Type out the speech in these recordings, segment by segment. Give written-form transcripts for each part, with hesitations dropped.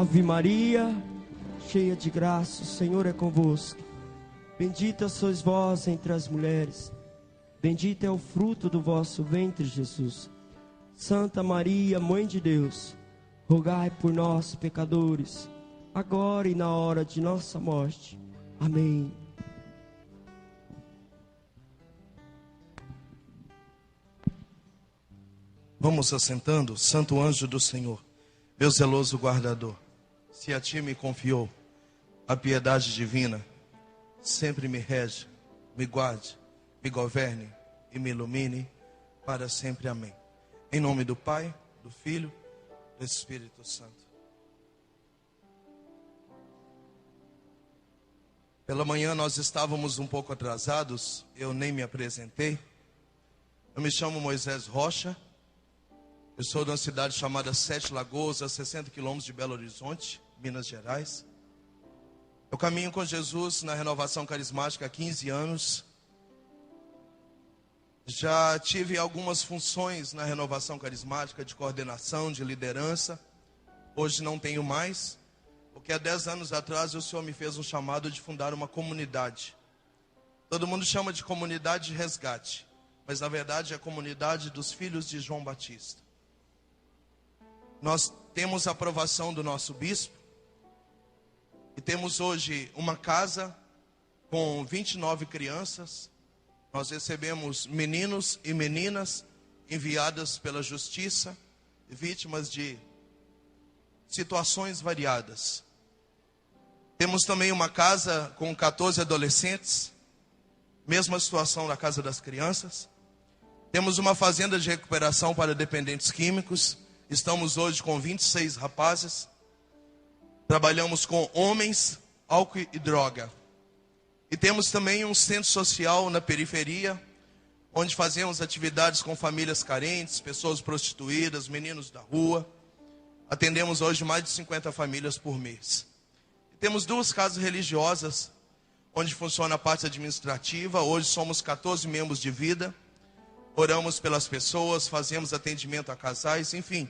Ave Maria, cheia de graça, o Senhor é convosco. Bendita sois vós entre as mulheres, bendito é o fruto do vosso ventre, Jesus. Santa Maria, Mãe de Deus, rogai por nós, pecadores, agora e na hora de nossa morte. Amém. Vamos assentando. Santo anjo do Senhor, meu zeloso guardador, se a ti me confiou a piedade divina, sempre me rege, me guarde, me governe e me ilumine para sempre. Amém. Em nome do Pai, do Filho, do Espírito Santo. Pela manhã nós estávamos um pouco atrasados, eu nem me apresentei. Eu me chamo Moisés Rocha. Eu sou de uma cidade chamada Sete Lagoas, a 60 quilômetros de Belo Horizonte, Minas Gerais. Eu caminho com Jesus na renovação carismática há 15 anos. Já tive algumas funções na renovação carismática de coordenação, de liderança. Hoje não tenho mais, porque há 10 anos atrás o Senhor me fez um chamado de fundar uma comunidade. Todo mundo chama de comunidade de resgate, mas na verdade é a comunidade dos filhos de João Batista. Nós temos a aprovação do nosso bispo e temos hoje uma casa com 29 crianças. Nós recebemos meninos e meninas enviadas pela justiça, vítimas de situações variadas. Temos também uma casa com 14 adolescentes, mesma situação da casa das crianças. Temos uma fazenda de recuperação para dependentes químicos. Estamos hoje com 26 rapazes. Trabalhamos com homens, álcool e droga. E temos também um centro social na periferia, onde fazemos atividades com famílias carentes, pessoas prostituídas, meninos da rua. Atendemos hoje mais de 50 famílias por mês. E temos 2 casas religiosas, onde funciona a parte administrativa. Hoje somos 14 membros de vida. Oramos pelas pessoas, fazemos atendimento a casais, enfim.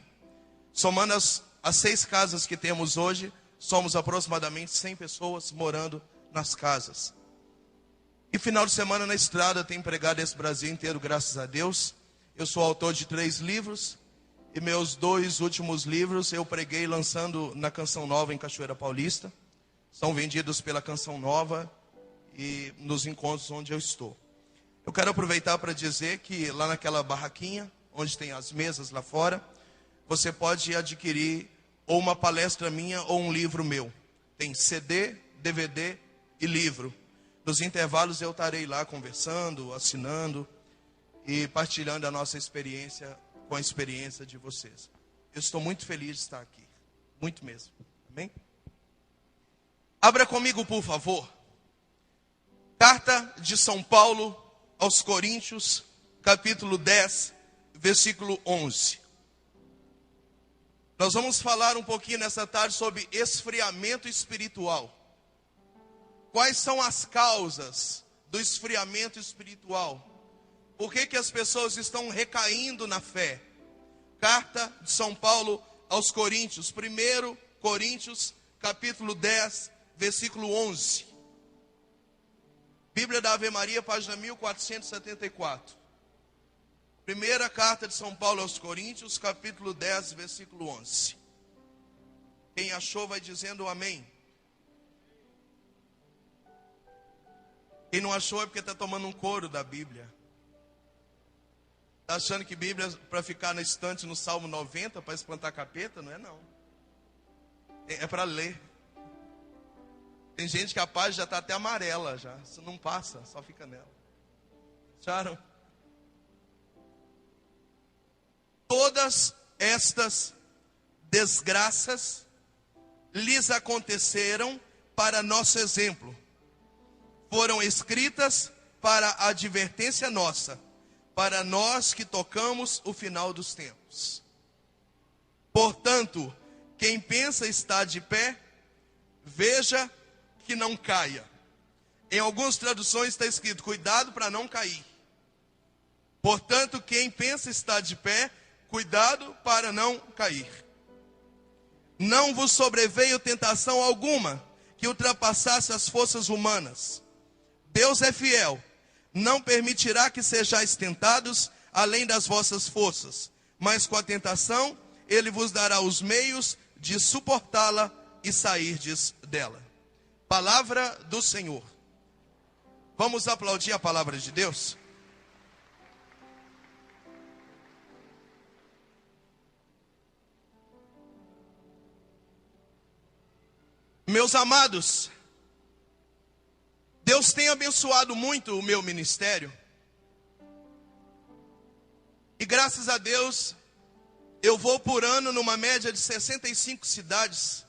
Somando as 6 casas que temos hoje, somos aproximadamente 100 pessoas morando nas casas. E final de semana na estrada, tenho pregado esse Brasil inteiro, graças a Deus. Eu sou autor de 3 livros, e meus 2 últimos livros eu preguei lançando na Canção Nova em Cachoeira Paulista. São vendidos pela Canção Nova e nos encontros onde eu estou. Eu quero aproveitar para dizer que lá naquela barraquinha, onde tem as mesas lá fora, você pode adquirir ou uma palestra minha ou um livro meu. Tem CD, DVD e livro. Nos intervalos eu estarei lá conversando, assinando e partilhando a nossa experiência com a experiência de vocês. Eu estou muito feliz de estar aqui. Muito mesmo. Amém? Abra comigo, por favor. Carta de São Paulo aos Coríntios, capítulo 10, versículo 11. Nós vamos falar um pouquinho nessa tarde sobre esfriamento espiritual. Quais são as causas do esfriamento espiritual? Por que as pessoas estão recaindo na fé? Carta de São Paulo aos Coríntios, 1 Coríntios, capítulo 10, versículo 11. Bíblia da Ave Maria, página 1474. Primeira carta de São Paulo aos Coríntios, capítulo 10, versículo 11. Quem achou vai dizendo amém. Quem não achou é porque está tomando um couro da Bíblia. Está achando que Bíblia para ficar na estante no Salmo 90, para espantar capeta? Não é não. É para ler. Tem gente que a página já está até amarela já. Isso não passa, só fica nela. Acharam? Todas estas desgraças lhes aconteceram para nosso exemplo. Foram escritas para a advertência nossa, para nós que tocamos o final dos tempos. Portanto, quem pensa estar de pé, veja que não caia. Em algumas traduções está escrito, cuidado para não cair. Portanto, quem pensa estar de pé, cuidado para não cair. não vos sobreveio tentação alguma que ultrapassasse as forças humanas. Deus é fiel, não permitirá que sejais tentados além das vossas forças, mas com a tentação Ele vos dará os meios de suportá-la e sairdes dela. Palavra do Senhor. Vamos aplaudir a palavra de Deus? Meus amados, Deus tem abençoado muito o meu ministério. E graças a Deus, eu vou por ano numa média de 65 cidades.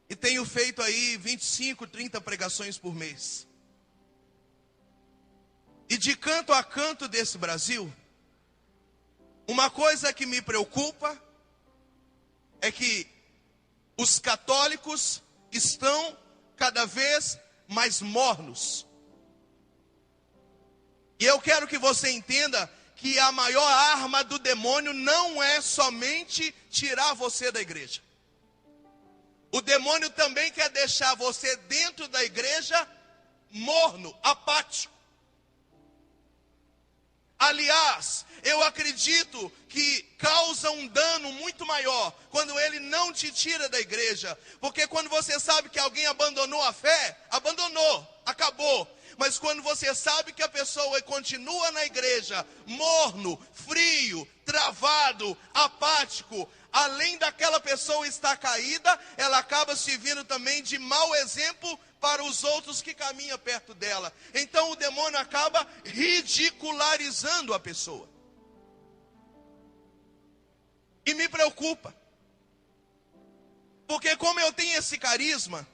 E tenho feito aí 25, 30 pregações por mês. E de canto a canto desse Brasil, uma coisa que me preocupa é que os católicos estão cada vez mais mornos. E eu quero que você entenda que a maior arma do demônio não é somente tirar você da igreja. O demônio também quer deixar você dentro da igreja morno, apático. Aliás, eu acredito que causa um dano muito maior quando ele não te tira da igreja. Porque quando você sabe que alguém abandonou a fé, abandonou, acabou. Mas quando você sabe que a pessoa continua na igreja, morno, frio, travado, apático, além daquela pessoa estar caída, ela acaba servindo também de mau exemplo para os outros que caminham perto dela. Então o demônio acaba ridicularizando a pessoa. E me preocupa. Porque como eu tenho esse carisma,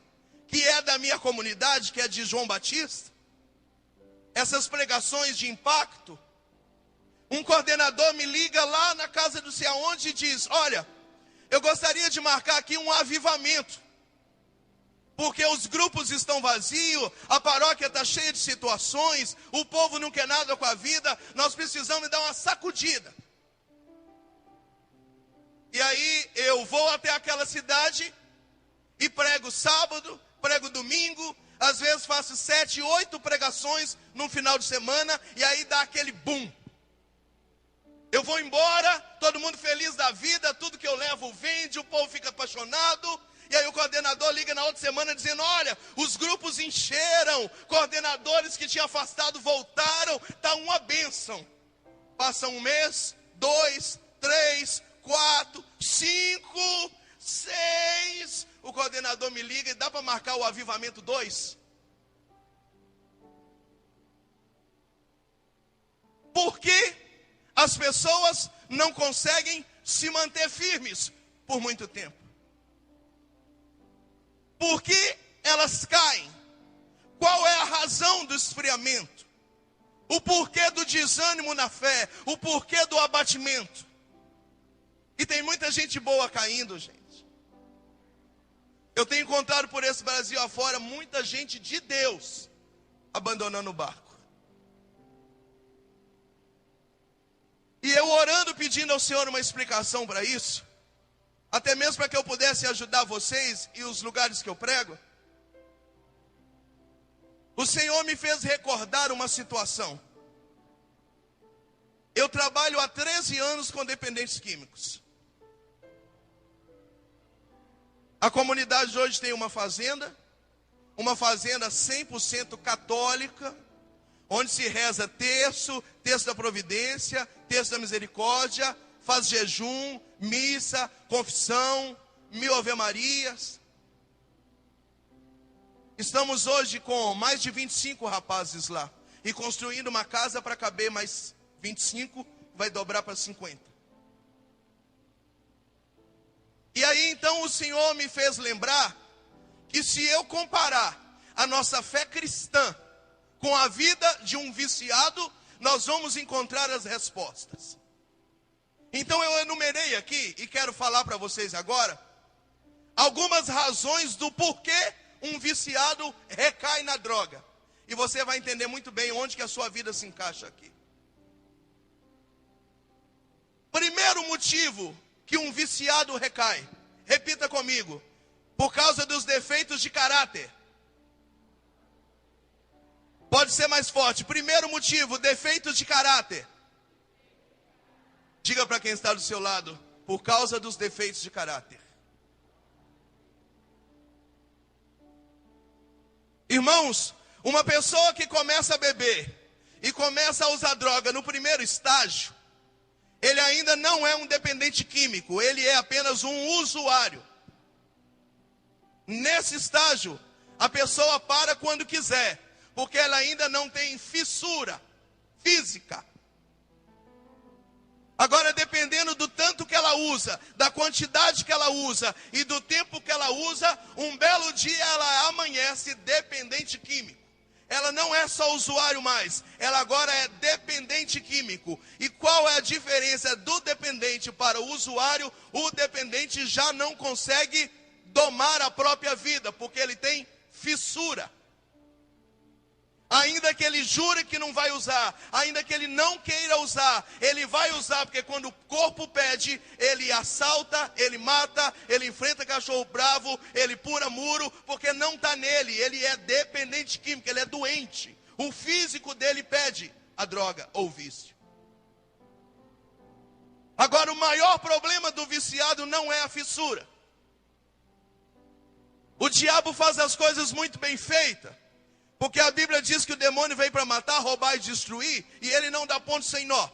que é da minha comunidade, que é de João Batista, essas pregações de impacto, um coordenador me liga lá na casa do sei aonde e diz: olha, eu gostaria de marcar aqui um avivamento, porque os grupos estão vazios, a paróquia está cheia de situações, o povo não quer nada com a vida, nós precisamos dar uma sacudida. E aí eu vou até aquela cidade e prego sábado, prego domingo, às vezes faço 7, 8 pregações num final de semana, e aí dá aquele boom. Eu vou embora, todo mundo feliz da vida, tudo que eu levo vende, o povo fica apaixonado. E aí o coordenador liga na outra semana dizendo: olha, os grupos encheram, coordenadores que tinham afastado voltaram, está uma bênção. Passa um mês, 2, 3, 4, 5, 6. O coordenador me liga e dá para marcar o avivamento 2? Por que as pessoas não conseguem se manter firmes por muito tempo? Por que elas caem? Qual é a razão do esfriamento? O porquê do desânimo na fé? O porquê do abatimento? E tem muita gente boa caindo, gente. Eu tenho encontrado por esse Brasil afora muita gente de Deus abandonando o barco. E eu orando, pedindo ao Senhor uma explicação para isso, até mesmo para que eu pudesse ajudar vocês e os lugares que eu prego, o Senhor me fez recordar uma situação. Eu trabalho há 13 anos com dependentes químicos. A comunidade hoje tem uma fazenda 100% católica, onde se reza terço da providência, terço da misericórdia, faz jejum, missa, confissão, 1000 ave-marias. Estamos hoje com mais de 25 rapazes lá, e construindo uma casa para caber mais 25, vai dobrar para 50. E aí então o Senhor me fez lembrar que se eu comparar a nossa fé cristã com a vida de um viciado, nós vamos encontrar as respostas. Então eu enumerei aqui, e quero falar para vocês agora, algumas razões do porquê um viciado recai na droga. E você vai entender muito bem onde que a sua vida se encaixa aqui. Primeiro motivo que um viciado recai Repita comigo. Por causa dos defeitos de caráter. Pode ser mais forte. Primeiro motivo, defeitos de caráter. Diga para quem está do seu lado, por causa dos defeitos de caráter. Irmãos, uma pessoa que começa a beber e começa a usar droga no primeiro estágio, ele ainda não é um dependente químico, ele é apenas um usuário. Nesse estágio, a pessoa para quando quiser, porque ela ainda não tem fissura física. Agora, dependendo do tanto que ela usa, da quantidade que ela usa e do tempo que ela usa, um belo dia ela amanhece dependente químico. Ela não é só usuário mais, ela agora é dependente químico. E qual é a diferença do dependente para o usuário? O dependente já não consegue domar a própria vida, porque ele tem fissura. Ainda que ele jure que não vai usar, ainda que ele não queira usar, ele vai usar, porque quando o corpo pede, ele assalta, ele mata, ele enfrenta cachorro bravo, ele pula muro, porque não está nele, ele é dependente químico, ele é doente. O físico dele pede a droga ou o vício. Agora, o maior problema do viciado não é a fissura. O diabo faz as coisas muito bem feitas. Porque a Bíblia diz que o demônio veio para matar, roubar e destruir, e ele não dá ponto sem nó.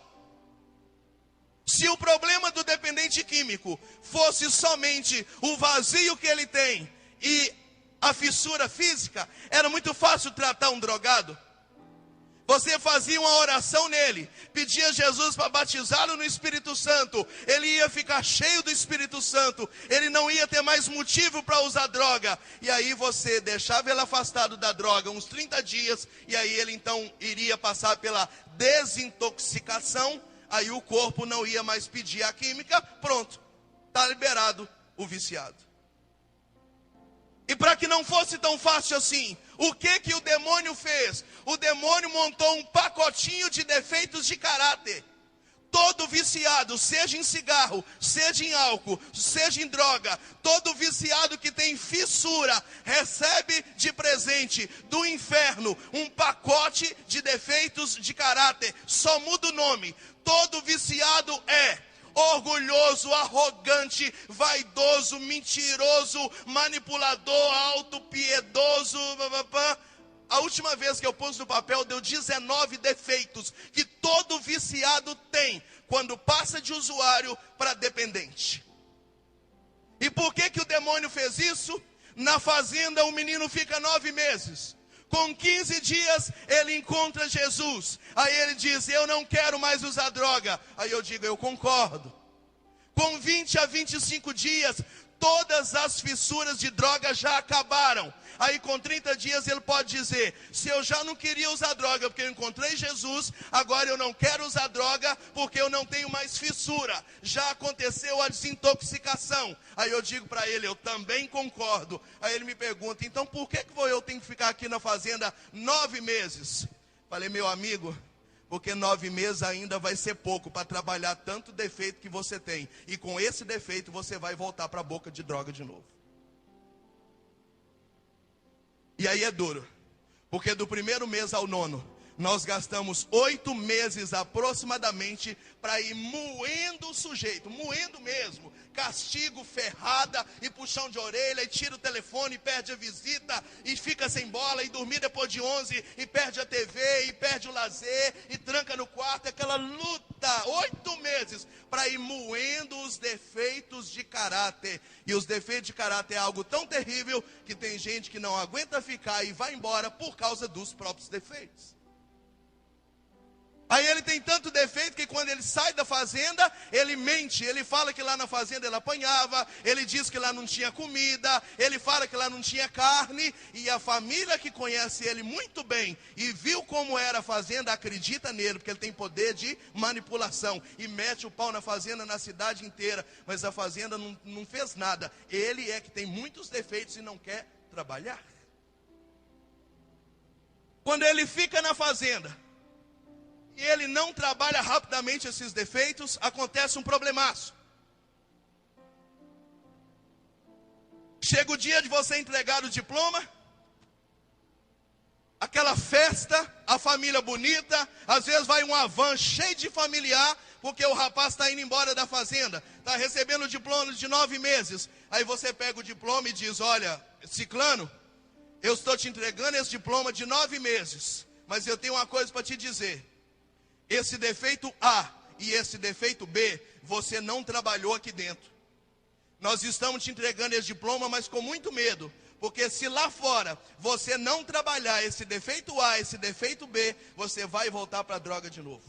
Se o problema do dependente químico fosse somente o vazio que ele tem e a fissura física, era muito fácil tratar um drogado. Você fazia uma oração nele, pedia a Jesus para batizá-lo no Espírito Santo, ele ia ficar cheio do Espírito Santo, ele não ia ter mais motivo para usar droga. E aí você deixava ele afastado da droga uns 30 dias, e aí ele então iria passar pela desintoxicação, aí o corpo não ia mais pedir a química, pronto, está liberado o viciado. E para que não fosse tão fácil assim, o que o demônio fez? O demônio montou um pacotinho de defeitos de caráter. Todo viciado, seja em cigarro, seja em álcool, seja em droga, todo viciado que tem fissura, recebe de presente do inferno um pacote de defeitos de caráter. Só muda o nome. Todo viciado é orgulhoso, arrogante, vaidoso, mentiroso, manipulador, autopiedoso. A última vez que eu pus no papel deu 19 defeitos que todo viciado tem quando passa de usuário para dependente. E por que o demônio fez isso? Na fazenda o menino fica 9 meses. Com 15 dias ele encontra Jesus. Aí ele diz, eu não quero mais usar droga. Aí eu digo, eu concordo. Com 20 a 25 dias, todas as fissuras de droga já acabaram. Aí com 30 dias ele pode dizer, se eu já não queria usar droga porque eu encontrei Jesus, agora eu não quero usar droga porque eu não tenho mais fissura. Já aconteceu a desintoxicação. Aí eu digo para ele, eu também concordo. Aí ele me pergunta, então por que eu tenho que ficar aqui na fazenda 9 meses? Falei, meu amigo, porque 9 meses ainda vai ser pouco para trabalhar tanto defeito que você tem. E com esse defeito você vai voltar para a boca de droga de novo. E aí é duro, porque do primeiro mês ao 9º, nós gastamos 8 meses aproximadamente para ir moendo o sujeito, moendo mesmo, castigo, ferrada e puxão de orelha, e tira o telefone, e perde a visita, e fica sem bola, e dormir depois de 11, e perde a TV, e perde o lazer, e tranca no quarto, aquela luta, 8 meses, para ir moendo os defeitos de caráter. E os defeitos de caráter é algo tão terrível, que tem gente que não aguenta ficar e vai embora por causa dos próprios defeitos. Aí ele tem tanto defeito que quando ele sai da fazenda, ele mente. Ele fala que lá na fazenda ele apanhava, ele diz que lá não tinha comida, ele fala que lá não tinha carne. E a família que conhece ele muito bem e viu como era a fazenda, acredita nele, porque ele tem poder de manipulação. E mete o pau na fazenda, na cidade inteira. Mas a fazenda não fez nada. Ele é que tem muitos defeitos e não quer trabalhar. Quando ele fica na fazenda e ele não trabalha rapidamente esses defeitos, acontece um problemaço. Chega o dia de você entregar o diploma, aquela festa, a família bonita, às vezes vai uma van cheia de familiar, porque o rapaz está indo embora da fazenda, está recebendo o diploma de 9 meses. Aí você pega o diploma e diz: olha, ciclano, eu estou te entregando esse diploma de 9 meses, mas eu tenho uma coisa para te dizer. Esse defeito A e esse defeito B, você não trabalhou aqui dentro. Nós estamos te entregando esse diploma, mas com muito medo. Porque se lá fora você não trabalhar esse defeito A, esse defeito B, você vai voltar para a droga de novo.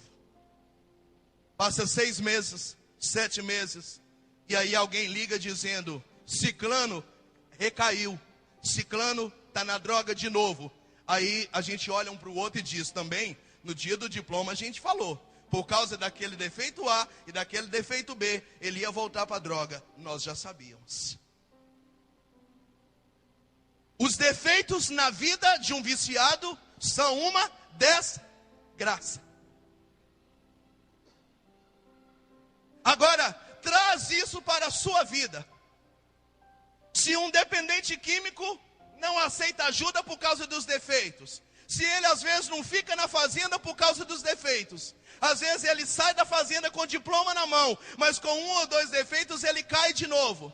Passa 6 meses, 7 meses, e aí alguém liga dizendo: ciclano recaiu, ciclano está na droga de novo. Aí a gente olha um para o outro e diz também: no dia do diploma a gente falou, por causa daquele defeito A e daquele defeito B, ele ia voltar para a droga. Nós já sabíamos. Os defeitos na vida de um viciado são uma desgraça. Agora, traz isso para a sua vida. Se um dependente químico não aceita ajuda por causa dos defeitos, se ele às vezes não fica na fazenda por causa dos defeitos, às vezes ele sai da fazenda com o diploma na mão, mas com 1 ou 2 defeitos ele cai de novo.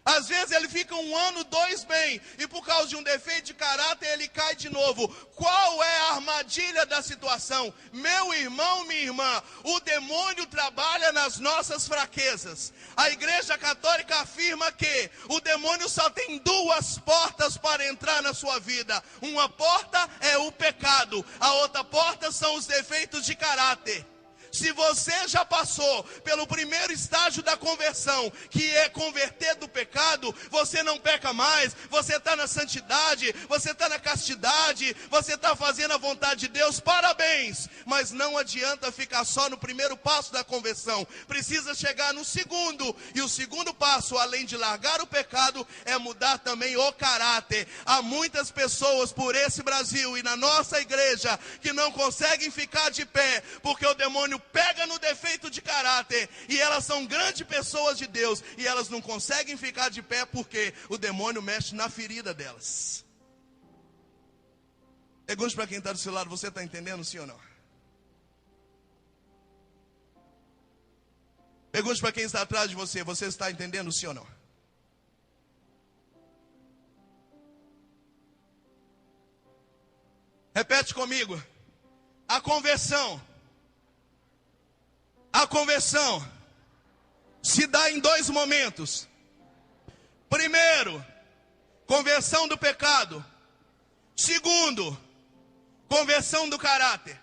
Às vezes ele fica 1 ano, 2 bem, e por causa de um defeito de caráter ele cai de novo. Qual é a armadilha da situação? Meu irmão, minha irmã, o demônio trabalha nas nossas fraquezas. A Igreja Católica afirma que o demônio só tem 2 portas para entrar na sua vida. Uma porta é o pecado, a outra porta são os defeitos de caráter. Se você já passou pelo primeiro estágio da conversão, que é converter do pecado, você não peca mais, você está na santidade, você está na castidade, você está fazendo a vontade de Deus, parabéns! Mas não adianta ficar só no primeiro passo da conversão, precisa chegar no segundo, e o segundo passo, além de largar o pecado, é mudar também o caráter. Há muitas pessoas por esse Brasil e na nossa igreja que não conseguem ficar de pé, porque o demônio pega no defeito de caráter, e elas são grandes pessoas de Deus, e elas não conseguem ficar de pé porque o demônio mexe na ferida delas. Pergunte para quem está do seu lado: você está entendendo, sim ou não? Pergunte para quem está atrás de você: você está entendendo, sim ou não? Repete comigo: a conversão se dá em 2 momentos. Primeiro, conversão do pecado. Segundo, conversão do caráter.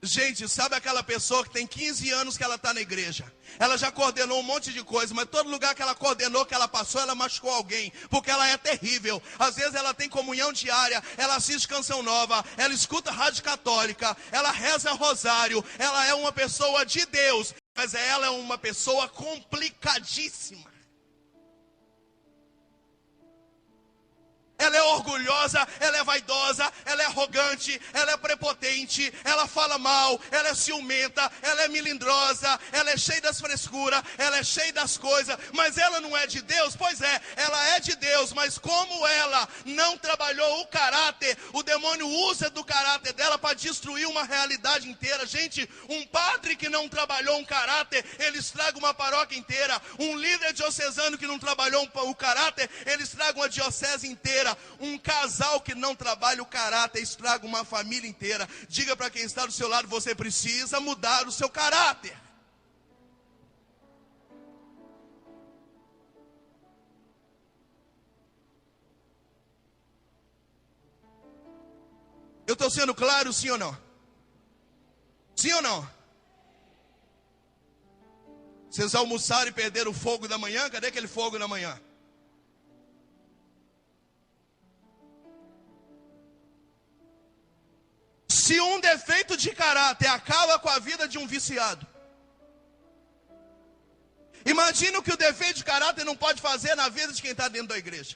Gente, sabe aquela pessoa que tem 15 anos que ela está na igreja? Ela já coordenou um monte de coisa, mas todo lugar que ela coordenou, que ela passou, ela machucou alguém, porque ela é terrível. Às vezes ela tem comunhão diária, ela assiste canção nova, ela escuta rádio católica, ela reza rosário, ela é uma pessoa de Deus, mas ela é uma pessoa complicadíssima. Ela é orgulhosa, ela é vaidosa, ela é arrogante, ela é prepotente, ela fala mal, ela é ciumenta, ela é melindrosa, ela é cheia das frescuras, ela é cheia das coisas, mas ela não é de Deus? Pois é, ela é de Deus, mas como ela não trabalhou o caráter, o demônio usa do caráter dela para destruir uma realidade inteira. Gente, um padre que não trabalhou um caráter, ele estraga uma paróquia inteira. Um líder diocesano que não trabalhou o caráter, ele estraga uma diocese inteira. Um casal que não trabalha o caráter estraga uma família inteira. Diga para quem está do seu lado: você precisa mudar o seu caráter. Eu estou sendo claro, sim ou não? Sim ou não? Vocês almoçaram e perderam o fogo da manhã? Cadê aquele fogo da manhã? Se um defeito de caráter acaba com a vida de um viciado, imagina o que o defeito de caráter não pode fazer na vida de quem está dentro da igreja.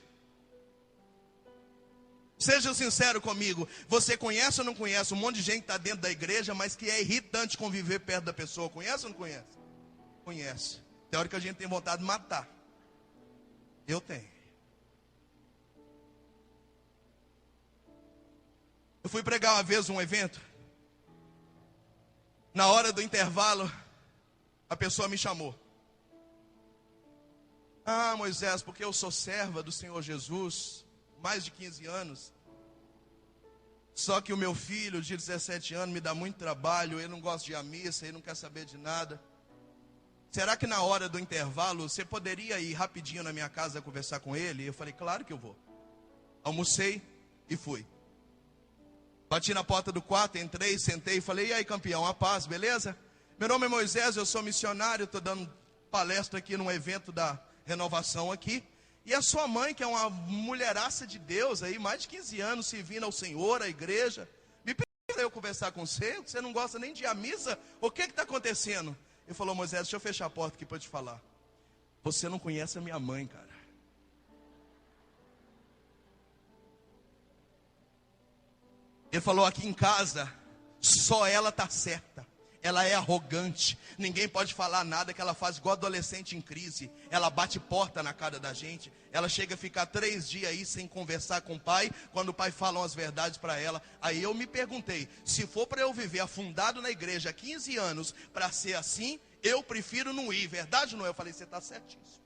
Seja sincero comigo, você conhece ou não conhece um monte de gente que está dentro da igreja, mas que é irritante conviver perto da pessoa? Conhece ou não conhece? Conhece. Tem hora que a gente tem vontade de matar. Eu tenho. Eu fui pregar uma vez um evento. Na hora do intervalo, a pessoa me chamou. Ah, Moisés, porque eu sou serva do Senhor Jesus, mais de 15 anos. Só que o meu filho de 17 anos me dá muito trabalho, ele não gosta de ir à missa, ele não quer saber de nada. Será que na hora do intervalo você poderia ir rapidinho na minha casa conversar com ele? Eu falei, claro que eu vou. Almocei e fui. Bati na porta do quarto, entrei, sentei e falei, e aí campeão, a paz, beleza? Meu nome é Moisés, eu sou missionário, estou dando palestra aqui num evento da renovação aqui. E a sua mãe, que é uma mulheraça de Deus aí, mais de 15 anos servindo ao Senhor, à igreja, me pediu para eu conversar com você, você não gosta nem de ir à missa, o que está acontecendo? Ele falou, Moisés, deixa eu fechar a porta aqui para te falar. Você não conhece a minha mãe, cara. Ele falou, aqui em casa, só ela está certa. Ela é arrogante, ninguém pode falar nada, que ela faz igual adolescente em crise. Ela bate porta na cara da gente. Ela chega a ficar 3 dias aí sem conversar com o pai, quando o pai fala umas verdades para ela. Aí eu me perguntei, se for para eu viver afundado na igreja há 15 anos, para ser assim, eu prefiro não ir, verdade ou não é? Eu falei, você está certíssimo.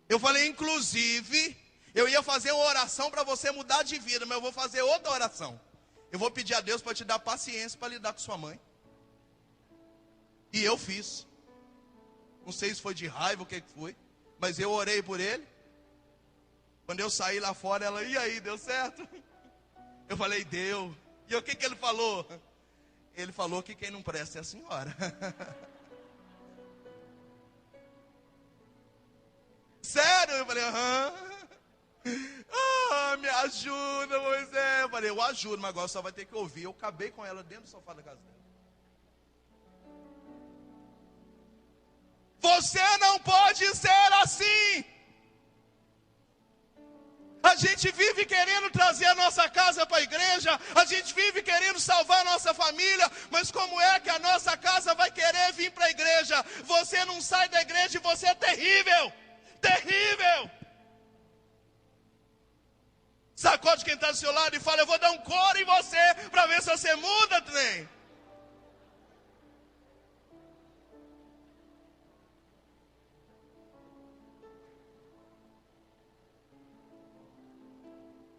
Eu falei, inclusive, eu ia fazer uma oração para você mudar de vida, mas eu vou fazer outra oração. Eu vou pedir a Deus para te dar paciência para lidar com sua mãe. E eu fiz. Não sei se foi de raiva, o que foi. Mas eu orei por ele. Quando eu saí lá fora, ela, e aí, deu certo? Eu falei, deu. E o que ele falou? Ele falou que quem não presta é a senhora. Sério? Eu falei, aham. Ah, me ajuda, Moisés. Eu falei, eu ajudo, mas agora só vai ter que ouvir. Eu acabei com ela dentro do sofá da casa dela. Você não pode ser assim. A gente vive querendo trazer a nossa casa para a igreja, a gente vive querendo salvar a nossa família, mas como é que a nossa casa vai querer vir para a igreja? Você não sai da igreja e você é terrível. Terrível. Sacode quem está do seu lado e fala, eu vou dar um coro em você, para ver se você muda, trem.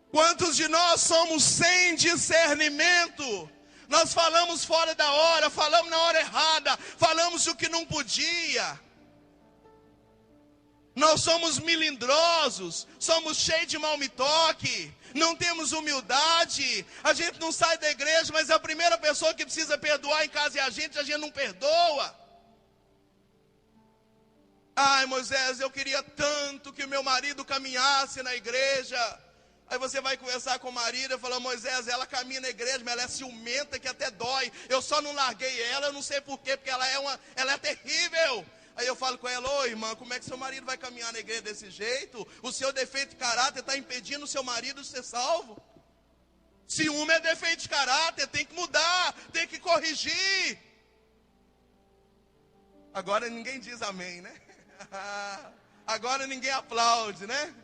Quantos de nós somos sem discernimento? Nós falamos fora da hora, falamos na hora errada, falamos o que não podia. Nós somos melindrosos, somos cheios de mal-me-toque, não temos humildade, a gente não sai da igreja, mas a primeira pessoa que precisa perdoar em casa é a gente não perdoa. Ai, Moisés, eu queria tanto que o meu marido caminhasse na igreja. Aí você vai conversar com o marido e fala, Moisés, ela caminha na igreja, mas ela é ciumenta que até dói. Eu só não larguei ela, eu não sei porquê, porque ela é terrível. Aí eu falo com ela, ô irmã, como é que seu marido vai caminhar na igreja desse jeito? O seu defeito de caráter está impedindo o seu marido de ser salvo. Ciúme é defeito de caráter, tem que mudar, tem que corrigir. Agora ninguém diz amém, né? Agora ninguém aplaude, né?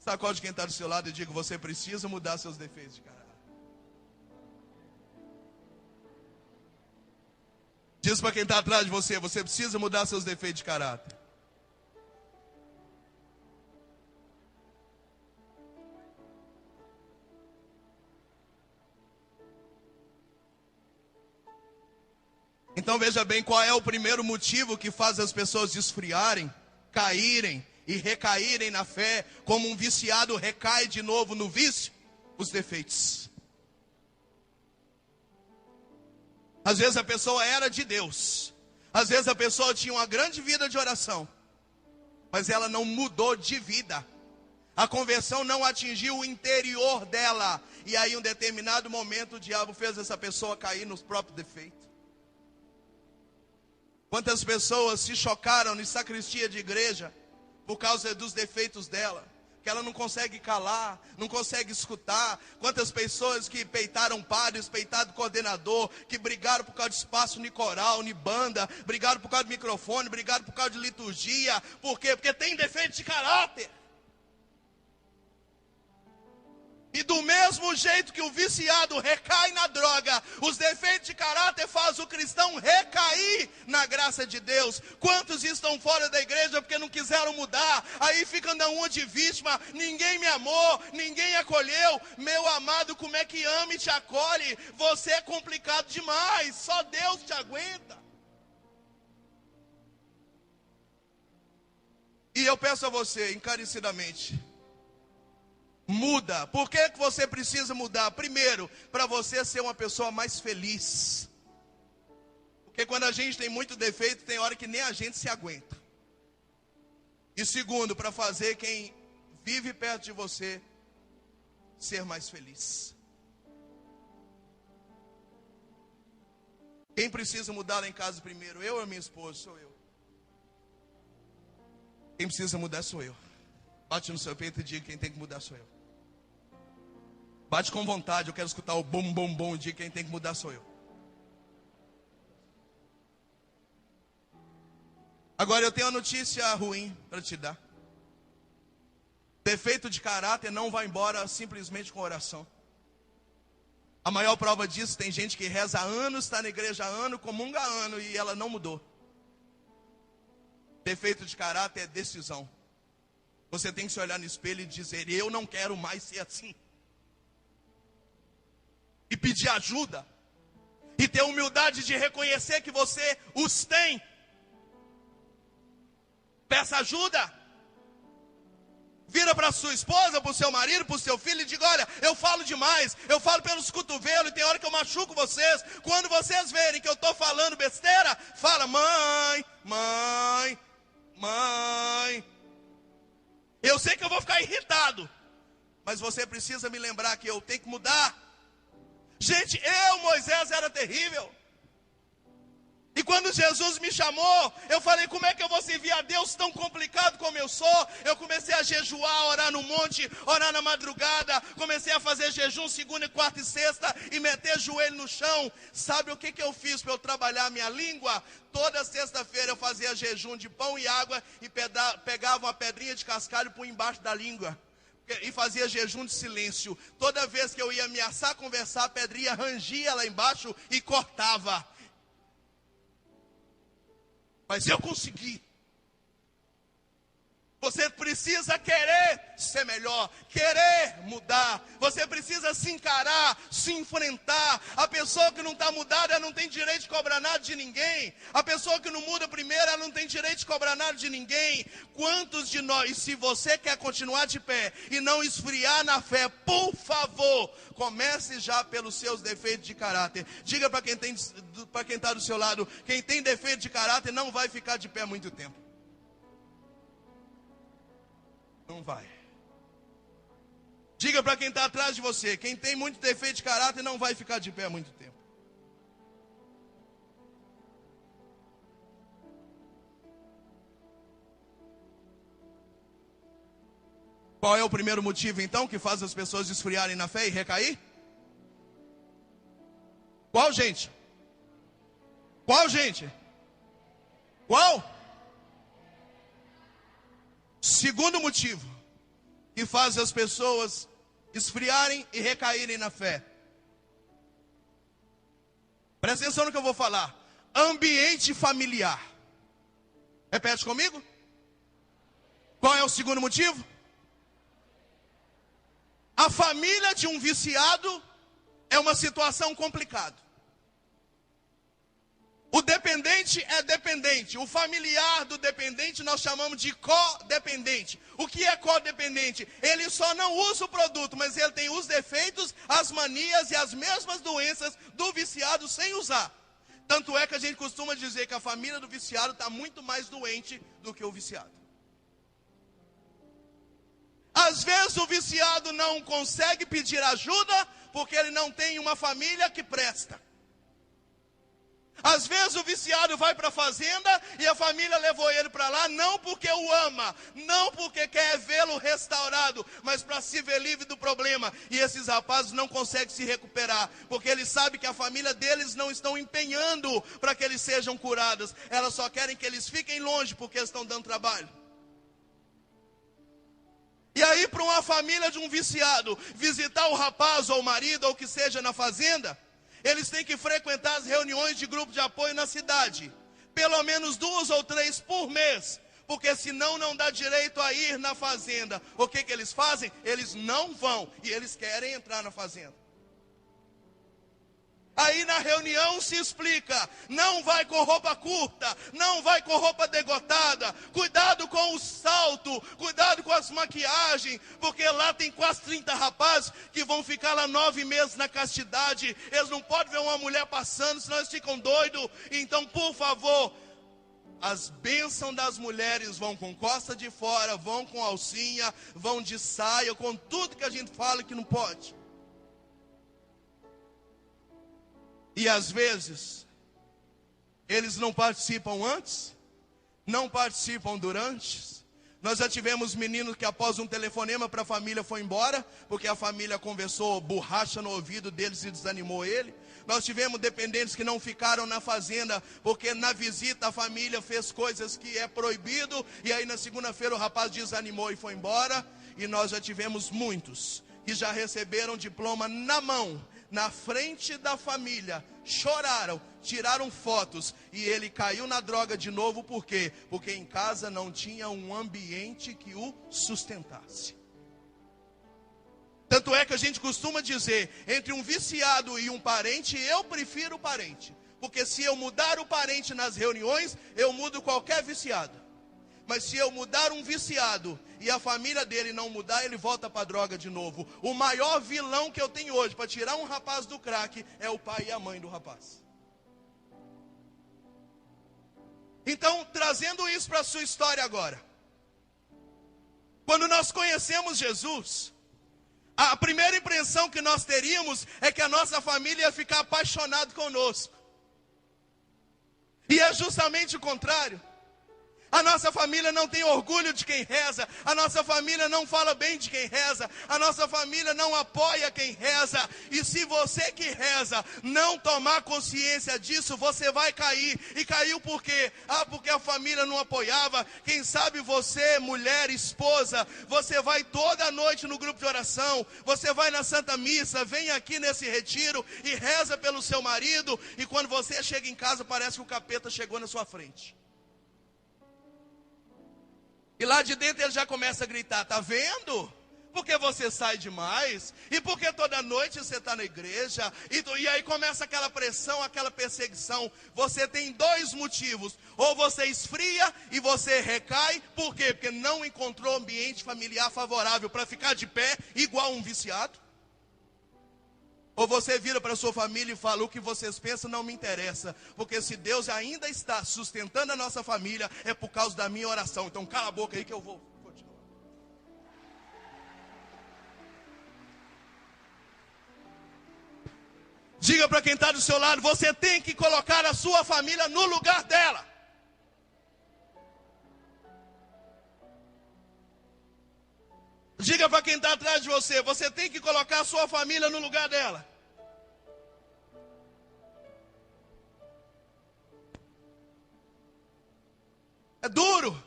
Sacode quem está do seu lado e diga, você precisa mudar seus defeitos de caráter. Diz para quem está atrás de você, você precisa mudar seus defeitos de caráter. Então veja bem, qual é o primeiro motivo que faz as pessoas esfriarem, caírem e recaírem na fé, como um viciado recai de novo no vício? Os defeitos. Às vezes a pessoa era de Deus, às vezes a pessoa tinha uma grande vida de oração, mas ela não mudou de vida. A conversão não atingiu o interior dela, e aí em um determinado momento o diabo fez essa pessoa cair nos próprios defeitos. Quantas pessoas se chocaram em sacristia de igreja por causa dos defeitos dela? que ela não consegue calar, não consegue escutar. Quantas pessoas que peitaram padres, peitaram coordenador, que brigaram por causa de espaço ni coral, ni banda, brigaram por causa de microfone, brigaram por causa de liturgia. Por quê? Porque tem defeito de caráter. E do mesmo jeito que o viciado recai na droga, os defeitos de caráter fazem o cristão recair na graça de Deus. Quantos estão fora da igreja porque não quiseram mudar? Aí ficam na uma de vítima, ninguém me amou, ninguém acolheu. Meu amado, como é que ama e te acolhe? Você é complicado demais, só Deus te aguenta. E eu peço a você, encarecidamente, muda. Por que você precisa mudar? Primeiro, para você ser uma pessoa mais feliz. Porque quando a gente tem muito defeito, tem hora que nem a gente se aguenta. E segundo, para fazer quem vive perto de você ser mais feliz. Quem precisa mudar lá em casa primeiro? Eu ou minha esposa? Sou eu. Quem precisa mudar sou eu. Bate no seu peito e diga: quem tem que mudar sou eu. Bate com vontade, eu quero escutar o bom, bom, bom. E diga: quem tem que mudar sou eu. Agora eu tenho uma notícia ruim para te dar. Defeito de caráter não vai embora simplesmente com oração. A maior prova disso, tem gente que reza há anos, está na igreja há anos, comunga há anos e ela não mudou. Defeito de caráter é decisão. Você tem que se olhar no espelho e dizer: eu não quero mais ser assim. E pedir ajuda. E ter humildade de reconhecer que você os tem. Peça ajuda. Vira para sua esposa, para o seu marido, para o seu filho e diga: olha, eu falo demais, eu falo pelos cotovelos e tem hora que eu machuco vocês. Quando vocês verem que eu estou falando besteira, fala: mãe, mãe, mãe. Eu sei que eu vou ficar irritado, mas você precisa me lembrar que eu tenho que mudar. Gente, Moisés, era terrível. E quando Jesus me chamou, eu falei: como é que eu vou servir a Deus tão complicado como eu sou? Eu comecei a jejuar, orar no monte, orar na madrugada. Comecei a fazer jejum segunda, quarta e sexta e meter joelho no chão. Sabe o que eu fiz para eu trabalhar a minha língua? Toda sexta-feira eu fazia jejum de pão e água e pegava uma pedrinha de cascalho e punha embaixo da língua. E fazia jejum de silêncio. Toda vez que eu ia ameaçar conversar, a pedrinha rangia lá embaixo e cortava. Mas eu consegui. Você precisa querer ser melhor, querer mudar. Você precisa se encarar, se enfrentar. A pessoa que não está mudada, ela não tem direito de cobrar nada de ninguém. A pessoa que não muda primeiro, ela não tem direito de cobrar nada de ninguém. Quantos de nós, se você quer continuar de pé e não esfriar na fé, por favor, comece já pelos seus defeitos de caráter. Diga para quem está do seu lado: quem tem defeito de caráter não vai ficar de pé muito tempo. Não vai. Diga para quem está atrás de você: quem tem muito defeito de caráter não vai ficar de pé há muito tempo. Qual é o primeiro motivo então que faz as pessoas esfriarem na fé e recair? Qual, gente? Qual, gente? Qual? Segundo motivo que faz as pessoas esfriarem e recaírem na fé. Presta atenção no que eu vou falar. Ambiente familiar. Repete comigo. Qual é o segundo motivo? A família de um viciado é uma situação complicada. O dependente é dependente. O familiar do dependente nós chamamos de codependente. O que é codependente? Ele só não usa o produto, mas ele tem os defeitos, as manias e as mesmas doenças do viciado sem usar. Tanto é que a gente costuma dizer que a família do viciado está muito mais doente do que o viciado. Às vezes o viciado não consegue pedir ajuda porque ele não tem uma família que presta. Às vezes o viciado vai para a fazenda e a família levou ele para lá, não porque o ama, não porque quer vê-lo restaurado, mas para se ver livre do problema. E esses rapazes não conseguem se recuperar, porque eles sabem que a família deles não estão empenhando para que eles sejam curados. Elas só querem que eles fiquem longe, porque eles estão dando trabalho. E aí, para uma família de um viciado visitar o rapaz ou o marido ou o que seja na fazenda, eles têm que frequentar as reuniões de grupo de apoio na cidade, pelo menos 2 ou 3 por mês, porque senão não dá direito a ir na fazenda. O que eles fazem? Eles não vão, e eles querem entrar na fazenda. Aí na reunião se explica, não vai com roupa curta, não vai com roupa degotada, cuidado com o salto, cuidado com as maquiagens, porque lá tem quase 30 rapazes que vão ficar lá 9 meses na castidade, eles não podem ver uma mulher passando, senão eles ficam doidos. Então, por favor, as bênçãos das mulheres vão com costa de fora, vão com alcinha, vão de saia, com tudo que a gente fala que não pode. E às vezes, eles não participam antes, não participam durante. Nós já tivemos meninos que após um telefonema para a família foi embora, porque a família conversou borracha no ouvido deles e desanimou ele. Nós tivemos dependentes que não ficaram na fazenda, porque na visita a família fez coisas que é proibido, e aí na segunda-feira o rapaz desanimou e foi embora. E nós já tivemos muitos que já receberam diploma na mão, na frente da família, choraram, tiraram fotos, e ele caiu na droga de novo. Por quê? Porque em casa não tinha um ambiente que o sustentasse. Tanto é que a gente costuma dizer, entre um viciado e um parente, eu prefiro o parente, porque se eu mudar o parente nas reuniões, eu mudo qualquer viciado. Mas se eu mudar um viciado e a família dele não mudar, ele volta para a droga de novo. O maior vilão que eu tenho hoje para tirar um rapaz do crack é o pai e a mãe do rapaz. Então, trazendo isso para a sua história agora. Quando nós conhecemos Jesus, a primeira impressão que nós teríamos é que a nossa família ia ficar apaixonada conosco. E é justamente o contrário. A nossa família não tem orgulho de quem reza, a nossa família não fala bem de quem reza, a nossa família não apoia quem reza. E se você que reza não tomar consciência disso, você vai cair. E caiu por quê? Porque a família não apoiava. Quem sabe você, mulher, esposa, você vai toda noite no grupo de oração, você vai na Santa Missa, vem aqui nesse retiro e reza pelo seu marido, e quando você chega em casa parece que o capeta chegou na sua frente. E lá de dentro ele já começa a gritar, tá vendo? Porque você sai demais, e porque toda noite você está na igreja, e aí começa aquela pressão, aquela perseguição. Você tem 2 motivos, ou você esfria e você recai. Por quê? Porque não encontrou ambiente familiar favorável para ficar de pé igual um viciado. Ou você vira para a sua família e fala, o que vocês pensam não me interessa, porque se Deus ainda está sustentando a nossa família, é por causa da minha oração. Então cala a boca aí que eu vou continuar. Diga para quem está do seu lado, você tem que colocar a sua família no lugar dela. Diga para quem está atrás de você, você tem que colocar a sua família no lugar dela. É duro.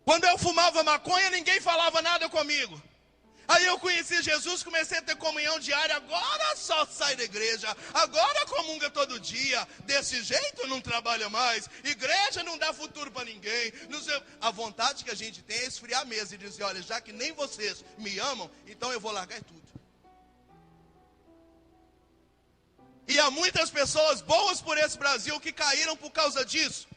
Quando eu fumava maconha, ninguém falava nada comigo. Aí eu conheci Jesus, comecei a ter comunhão diária. Agora só sai da igreja, agora comunga todo dia. Desse jeito não trabalha mais. Igreja não dá futuro para ninguém. A vontade que a gente tem é esfriar a mesa e dizer, olha, já que nem vocês me amam, então eu vou largar tudo. E há muitas pessoas boas por esse Brasil que caíram por causa disso.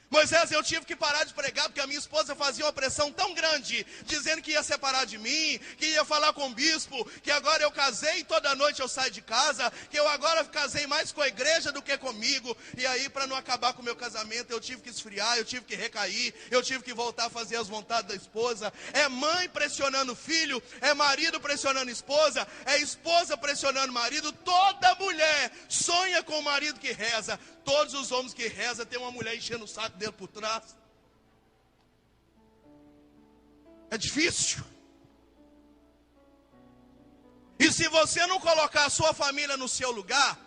Moisés, eu tive que parar de pregar porque a minha esposa fazia uma pressão tão grande, dizendo que ia separar de mim, que ia falar com o bispo, que agora eu casei e toda noite eu saio de casa, que eu agora casei mais com a igreja do que comigo. E aí, para não acabar com o meu casamento, eu tive que esfriar, eu tive que recair, eu tive que voltar a fazer as vontades da esposa. É mãe pressionando o filho, é marido pressionando a esposa, é esposa pressionando o marido. Toda mulher sonha com o marido que reza. Todos os homens que rezam tem uma mulher enchendo o saco dele por trás. É difícil. E se você não colocar a sua família no seu lugar,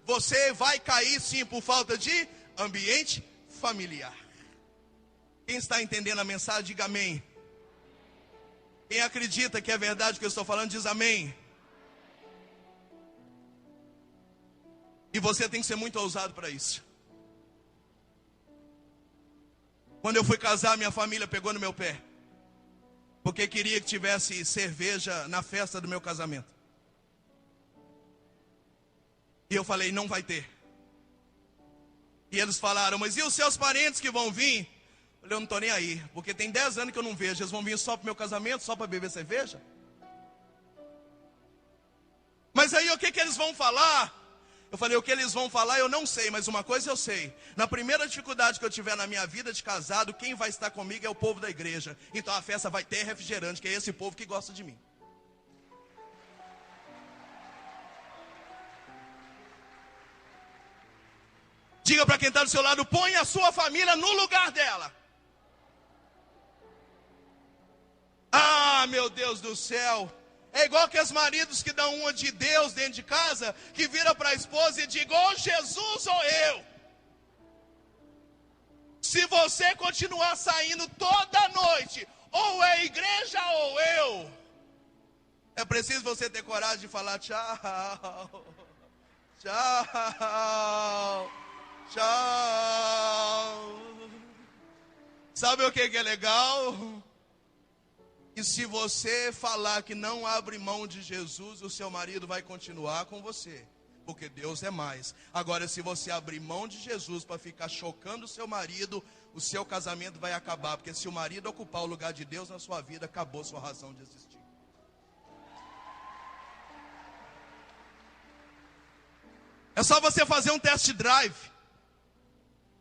você vai cair sim por falta de ambiente familiar. Quem está entendendo a mensagem, diga amém. Quem acredita que é verdade o que eu estou falando, diz amém. E você tem que ser muito ousado para isso. Quando eu fui casar, minha família pegou no meu pé, porque queria que tivesse cerveja na festa do meu casamento. E eu falei, não vai ter. E eles falaram, mas e os seus parentes que vão vir? Eu falei, eu não estou nem aí, porque tem 10 anos que eu não vejo. Eles vão vir só para o meu casamento, só para beber cerveja? Mas aí o que eles vão falar? Eu falei, o que eles vão falar eu não sei, mas uma coisa eu sei. Na primeira dificuldade que eu tiver na minha vida de casado, quem vai estar comigo é o povo da igreja. Então a festa vai ter refrigerante, que é esse povo que gosta de mim. Diga para quem está do seu lado, põe a sua família no lugar dela. Ah, meu Deus do céu. É igual aqueles maridos que dão uma de Deus dentro de casa, que vira para a esposa e diz, ou Jesus ou eu. Se você continuar saindo toda noite, ou é igreja ou eu, é preciso você ter coragem de falar tchau, tchau, tchau. Sabe o que é legal? E se você falar que não abre mão de Jesus, o seu marido vai continuar com você, porque Deus é mais. Agora, se você abrir mão de Jesus para ficar chocando o seu marido, o seu casamento vai acabar, porque se o marido ocupar o lugar de Deus na sua vida, acabou sua razão de existir. É só você fazer um test drive.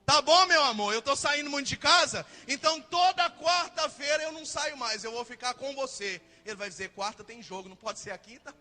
Tá bom, meu amor, eu estou saindo muito de casa, então toda quarta-feira eu não saio mais, eu vou ficar com você. Ele vai dizer, quarta tem jogo, não pode ser a quinta?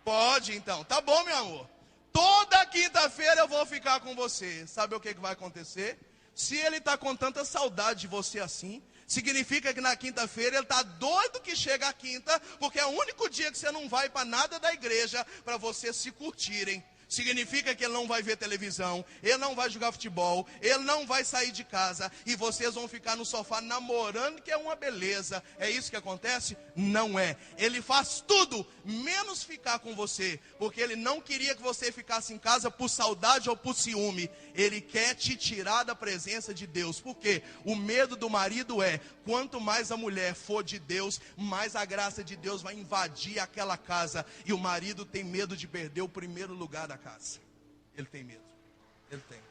Pode, então. Tá bom, meu amor. Toda quinta-feira eu vou ficar com você. Sabe o que vai acontecer? Se ele está com tanta saudade de você assim, significa que na quinta-feira ele está doido que chega a quinta, porque é o único dia que você não vai para nada da igreja, para vocês se curtirem. Significa que ele não vai ver televisão, ele não vai jogar futebol, ele não vai sair de casa, e vocês vão ficar no sofá namorando, que é uma beleza. É isso que acontece? Não é. Ele faz tudo, menos ficar com você, porque ele não queria que você ficasse em casa por saudade ou por ciúme. Ele quer te tirar da presença de Deus. Por quê? O medo do marido é, quanto mais a mulher for de Deus, mais a graça de Deus vai invadir aquela casa, e o marido tem medo de perder o primeiro lugar da casa. Ele tem medo. Ele tem.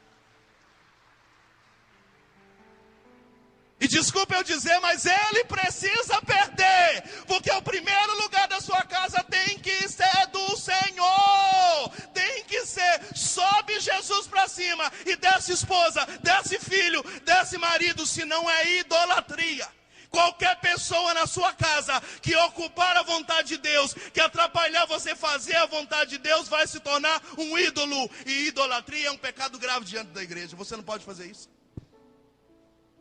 E desculpa eu dizer, mas ele precisa perder, porque o primeiro lugar da sua casa tem que ser do Senhor. Tem que ser, sobe Jesus para cima e desce esposa, desce filho, desce marido, senão é idolatria. Qualquer pessoa na sua casa que ocupar a vontade de Deus, que atrapalhar você fazer a vontade de Deus, vai se tornar um ídolo. E idolatria é um pecado grave diante da igreja. Você não pode fazer isso.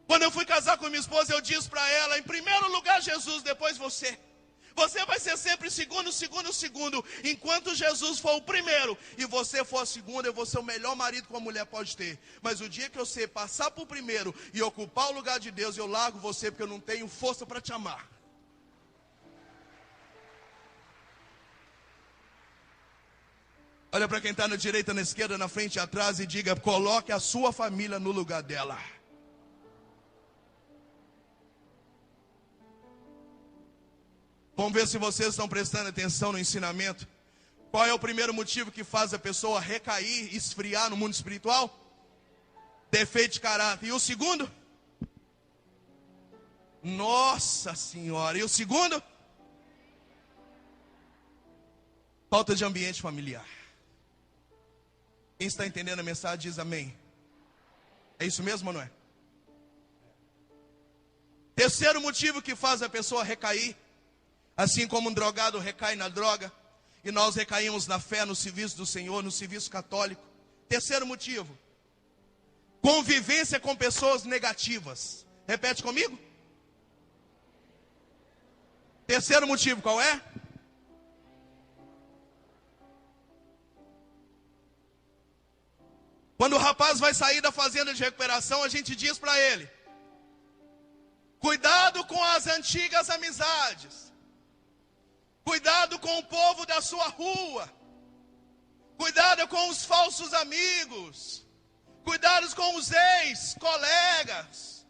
Quando eu fui casar com minha esposa, eu disse para ela, em primeiro lugar Jesus, depois você. Você vai ser sempre segundo. Enquanto Jesus for o primeiro e você for a segunda, eu vou ser o melhor marido que uma mulher pode ter. Mas o dia que você passar por primeiro e ocupar o lugar de Deus, eu largo você, porque eu não tenho força para te amar. Olha para quem está na direita, na esquerda, na frente e atrás e diga, coloque a sua família no lugar dela. Vamos ver se vocês estão prestando atenção no ensinamento. Qual é o primeiro motivo que faz a pessoa recair, esfriar no mundo espiritual? Defeito de caráter. E o segundo? Nossa Senhora. E o segundo? Falta de ambiente familiar. Quem está entendendo a mensagem diz amém. É isso mesmo ou não é? Terceiro motivo que faz a pessoa recair, assim como um drogado recai na droga, e nós recaímos na fé, no serviço do Senhor, no serviço católico. Terceiro motivo: convivência com pessoas negativas. Repete comigo. Terceiro motivo, qual é? Quando o rapaz vai sair da fazenda de recuperação, a gente diz para ele: cuidado com as antigas amizades. Cuidado com o povo da sua rua. Cuidado com os falsos amigos. Cuidado com os ex-colegas.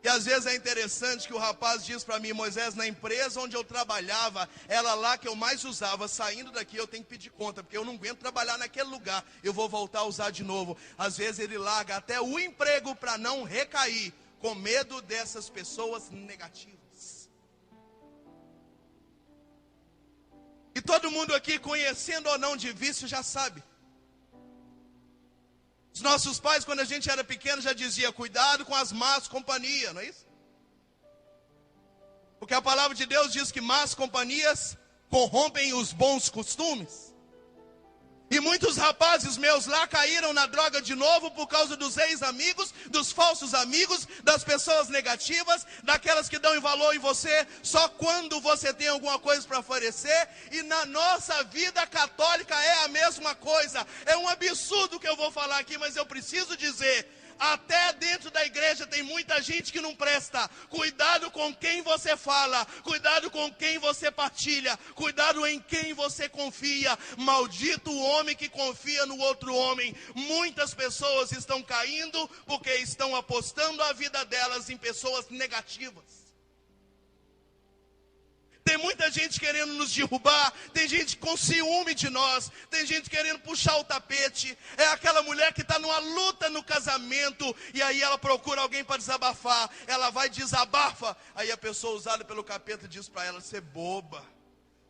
E às vezes é interessante que o rapaz diz para mim: Moisés, na empresa onde eu trabalhava, era lá que eu mais usava. Saindo daqui eu tenho que pedir conta, porque eu não aguento trabalhar naquele lugar. Eu vou voltar a usar de novo. Às vezes ele larga até o emprego para não recair, com medo dessas pessoas negativas. E todo mundo aqui, conhecendo ou não de vício, já sabe. Os nossos pais, quando a gente era pequeno, já dizia: cuidado com as más companhias, não é isso? Porque a palavra de Deus diz que más companhias corrompem os bons costumes. E muitos rapazes meus lá caíram na droga de novo por causa dos ex-amigos, dos falsos amigos, das pessoas negativas, daquelas que dão valor em você só quando você tem alguma coisa para oferecer. E na nossa vida católica é a mesma coisa. É um absurdo que eu vou falar aqui, mas eu preciso dizer: até dentro da igreja tem muita gente que não presta. Cuidado com quem você fala. Cuidado com quem você partilha. Cuidado em quem você confia. Maldito o homem que confia no outro homem. Muitas pessoas estão caindo porque estão apostando a vida delas em pessoas negativas. Tem muita gente querendo nos derrubar. Tem gente com ciúme de nós. Tem gente querendo puxar o tapete. É aquela mulher que está numa luta no casamento, e aí ela procura alguém para desabafar. Ela vai e desabafa. Aí a pessoa usada pelo capeta diz para ela: você é boba.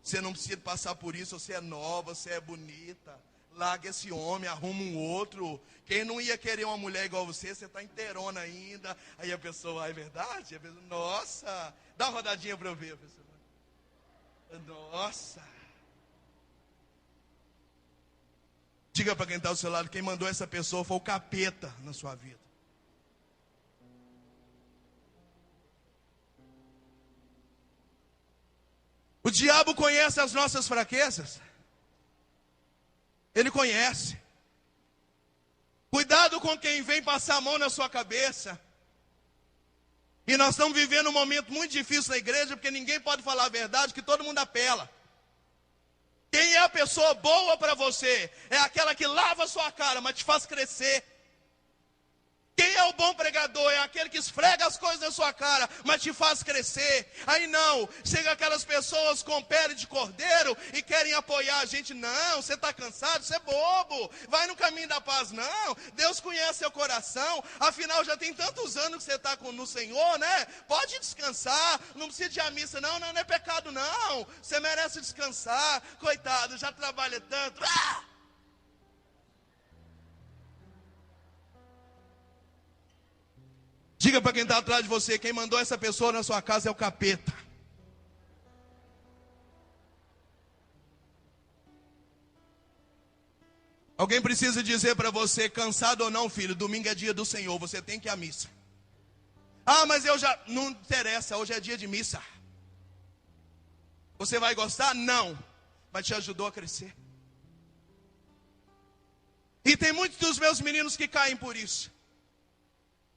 Você não precisa passar por isso. Você é nova, você é bonita. Larga esse homem, arruma um outro. Quem não ia querer uma mulher igual você está inteirona ainda. Aí a pessoa: é verdade? A pessoa: nossa, dá uma rodadinha para eu ver, pessoal. Nossa. Diga para quem está ao seu lado: quem mandou essa pessoa foi o capeta na sua vida. O diabo conhece as nossas fraquezas. Ele conhece. Cuidado com quem vem passar a mão na sua cabeça. E nós estamos vivendo um momento muito difícil na igreja, porque ninguém pode falar a verdade, que todo mundo apela. Quem é a pessoa boa para você? É aquela que lava a sua cara, mas te faz crescer. Quem é o bom pregador? É aquele que esfrega as coisas na sua cara, mas te faz crescer. Aí não, chega aquelas pessoas com pele de cordeiro e querem apoiar a gente. Não, você está cansado, você é bobo. Vai no caminho da paz. Não, Deus conhece seu coração. Afinal, já tem tantos anos que você está no Senhor, né? Pode descansar, não precisa de ir à missa. Não é pecado não. Você merece descansar. Coitado, já trabalha tanto. Diga para quem está atrás de você: quem mandou essa pessoa na sua casa é o capeta. Alguém precisa dizer para você: cansado ou não, filho, domingo é dia do Senhor, você tem que ir à missa. Ah, mas eu já... Não interessa, hoje é dia de missa. Você vai gostar? Não. Mas te ajudou a crescer. E tem muitos dos meus meninos que caem por isso.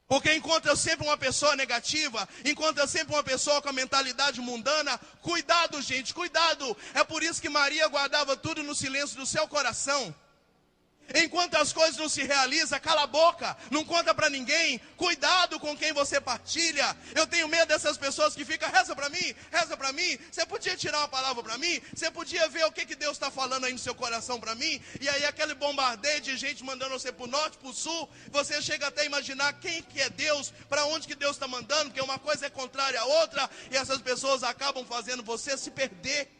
Porque encontra sempre uma pessoa negativa, encontra sempre uma pessoa com a mentalidade mundana. Cuidado, gente, cuidado. É por isso que Maria guardava tudo no silêncio do seu coração. Enquanto as coisas não se realizam, cala a boca, não conta para ninguém. Cuidado com quem você partilha. Eu tenho medo dessas pessoas que ficam, reza para mim, reza para mim. Você podia tirar uma palavra para mim? Você podia ver o que Deus está falando aí no seu coração para mim? E aí aquele bombardeio de gente mandando você para o norte, para o sul. Você chega até a imaginar quem que é Deus, para onde que Deus está mandando, porque uma coisa é contrária à outra. E essas pessoas acabam fazendo você se perder.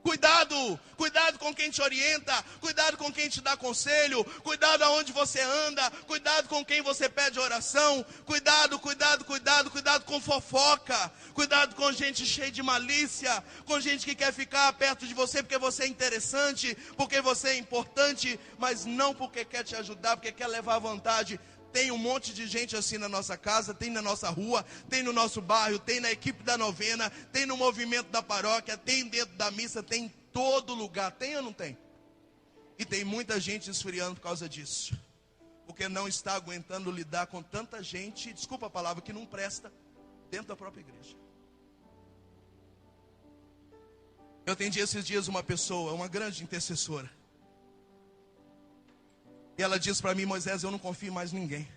Cuidado, cuidado com quem te orienta, cuidado com quem te dá conselho, cuidado aonde você anda, cuidado com quem você pede oração, cuidado com fofoca, cuidado com gente cheia de malícia, com gente que quer ficar perto de você porque você é interessante, porque você é importante, mas não porque quer te ajudar, porque quer levar vantagem. Tem um monte de gente assim na nossa casa, tem na nossa rua, tem no nosso bairro, tem na equipe da novena, tem no movimento da paróquia, tem dentro da missa, tem em todo lugar. Tem ou não tem? E tem muita gente esfriando por causa disso. Porque não está aguentando lidar com tanta gente, desculpa a palavra, que não presta dentro da própria igreja. Eu atendi esses dias uma pessoa, uma grande intercessora. E ela disse para mim: Moisés, eu não confio mais em ninguém.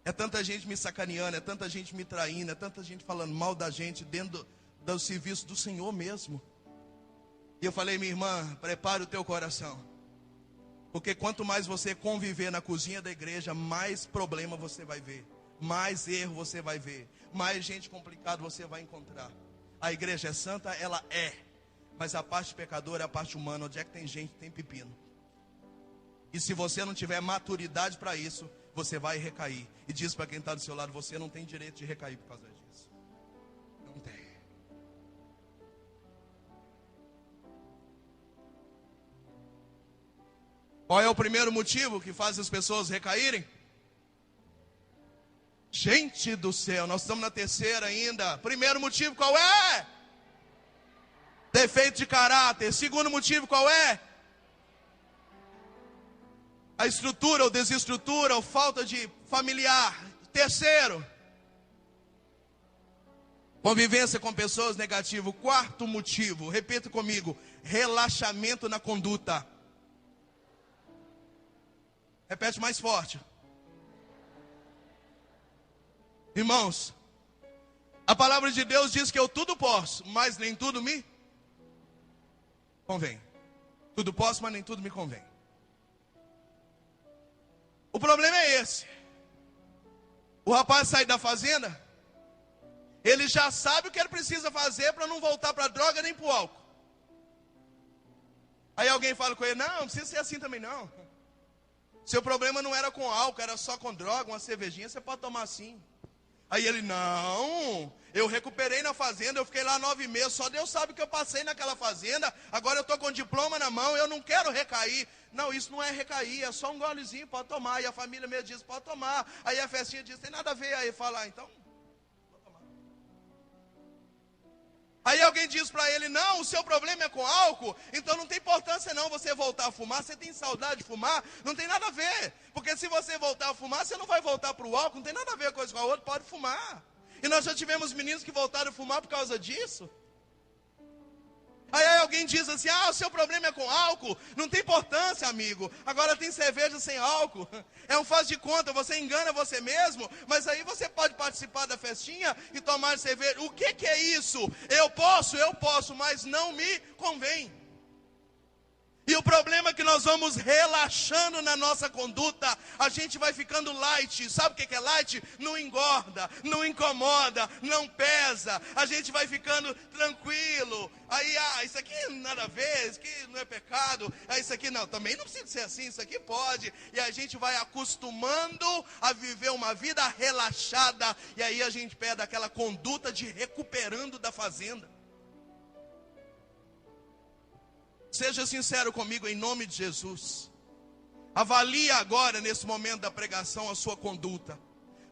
É tanta gente me sacaneando, é tanta gente me traindo, é tanta gente falando mal da gente dentro do serviço do Senhor mesmo. E eu falei: minha irmã, prepare o teu coração. Porque quanto mais você conviver na cozinha da igreja, mais problema você vai ver. Mais erro você vai ver. Mais gente complicada você vai encontrar. A igreja é santa? Ela é. Mas a parte pecadora é a parte humana. Onde é que tem gente, tem pepino. E se você não tiver maturidade para isso, você vai recair. E diz para quem está do seu lado: você não tem direito de recair por causa disso. Não tem. Qual é o primeiro motivo que faz as pessoas recaírem? Gente do céu, nós estamos na terceira ainda. Primeiro motivo qual é? Defeito de caráter. Segundo motivo qual é? A estrutura ou desestrutura ou falta de familiar. Terceiro, convivência com pessoas negativas. Quarto motivo, repita comigo: relaxamento na conduta. Repete mais forte. Irmãos, a palavra de Deus diz que eu tudo posso, mas nem tudo me convém. Tudo posso, mas nem tudo me convém. O problema é esse. O rapaz sai da fazenda, ele já sabe o que ele precisa fazer para não voltar para a droga nem para o álcool. Aí alguém fala com ele: não, não precisa ser assim também não. Seu problema não era com álcool, era só com droga, uma cervejinha, você pode tomar assim. Aí ele: não, eu recuperei na fazenda, eu fiquei lá 9 meses, só Deus sabe que eu passei naquela fazenda, agora eu estou com diploma na mão, eu não quero recair. Não, isso não é recair, é só um golezinho, pode tomar. E a família mesmo diz: pode tomar. Aí a festinha diz: tem nada a ver. Aí fala: então, pode tomar. Aí alguém diz para ele: não, o seu problema é com álcool, então não tem importância não você voltar a fumar. Você tem saudade de fumar? Não tem nada a ver. Porque se você voltar a fumar, você não vai voltar para o álcool, não tem nada a ver uma coisa com a outra, pode fumar. E nós já tivemos meninos que voltaram a fumar por causa disso. Aí alguém diz assim: ah, o seu problema é com álcool. Não tem importância, amigo. Agora tem cerveja sem álcool. É um faz de conta, você engana você mesmo. Mas aí você pode participar da festinha e tomar cerveja. O que é isso? Eu posso, mas não me convém. E o problema é que nós vamos relaxando na nossa conduta, a gente vai ficando light. Sabe o que é light? Não engorda, não incomoda, não pesa. A gente vai ficando tranquilo. Aí, isso aqui nada a ver, isso aqui não é pecado. Isso aqui não, também não precisa ser assim, isso aqui pode. E a gente vai acostumando a viver uma vida relaxada. E aí a gente perde aquela conduta de recuperando da fazenda. Seja sincero comigo em nome de Jesus. Avalie agora, nesse momento da pregação, a sua conduta.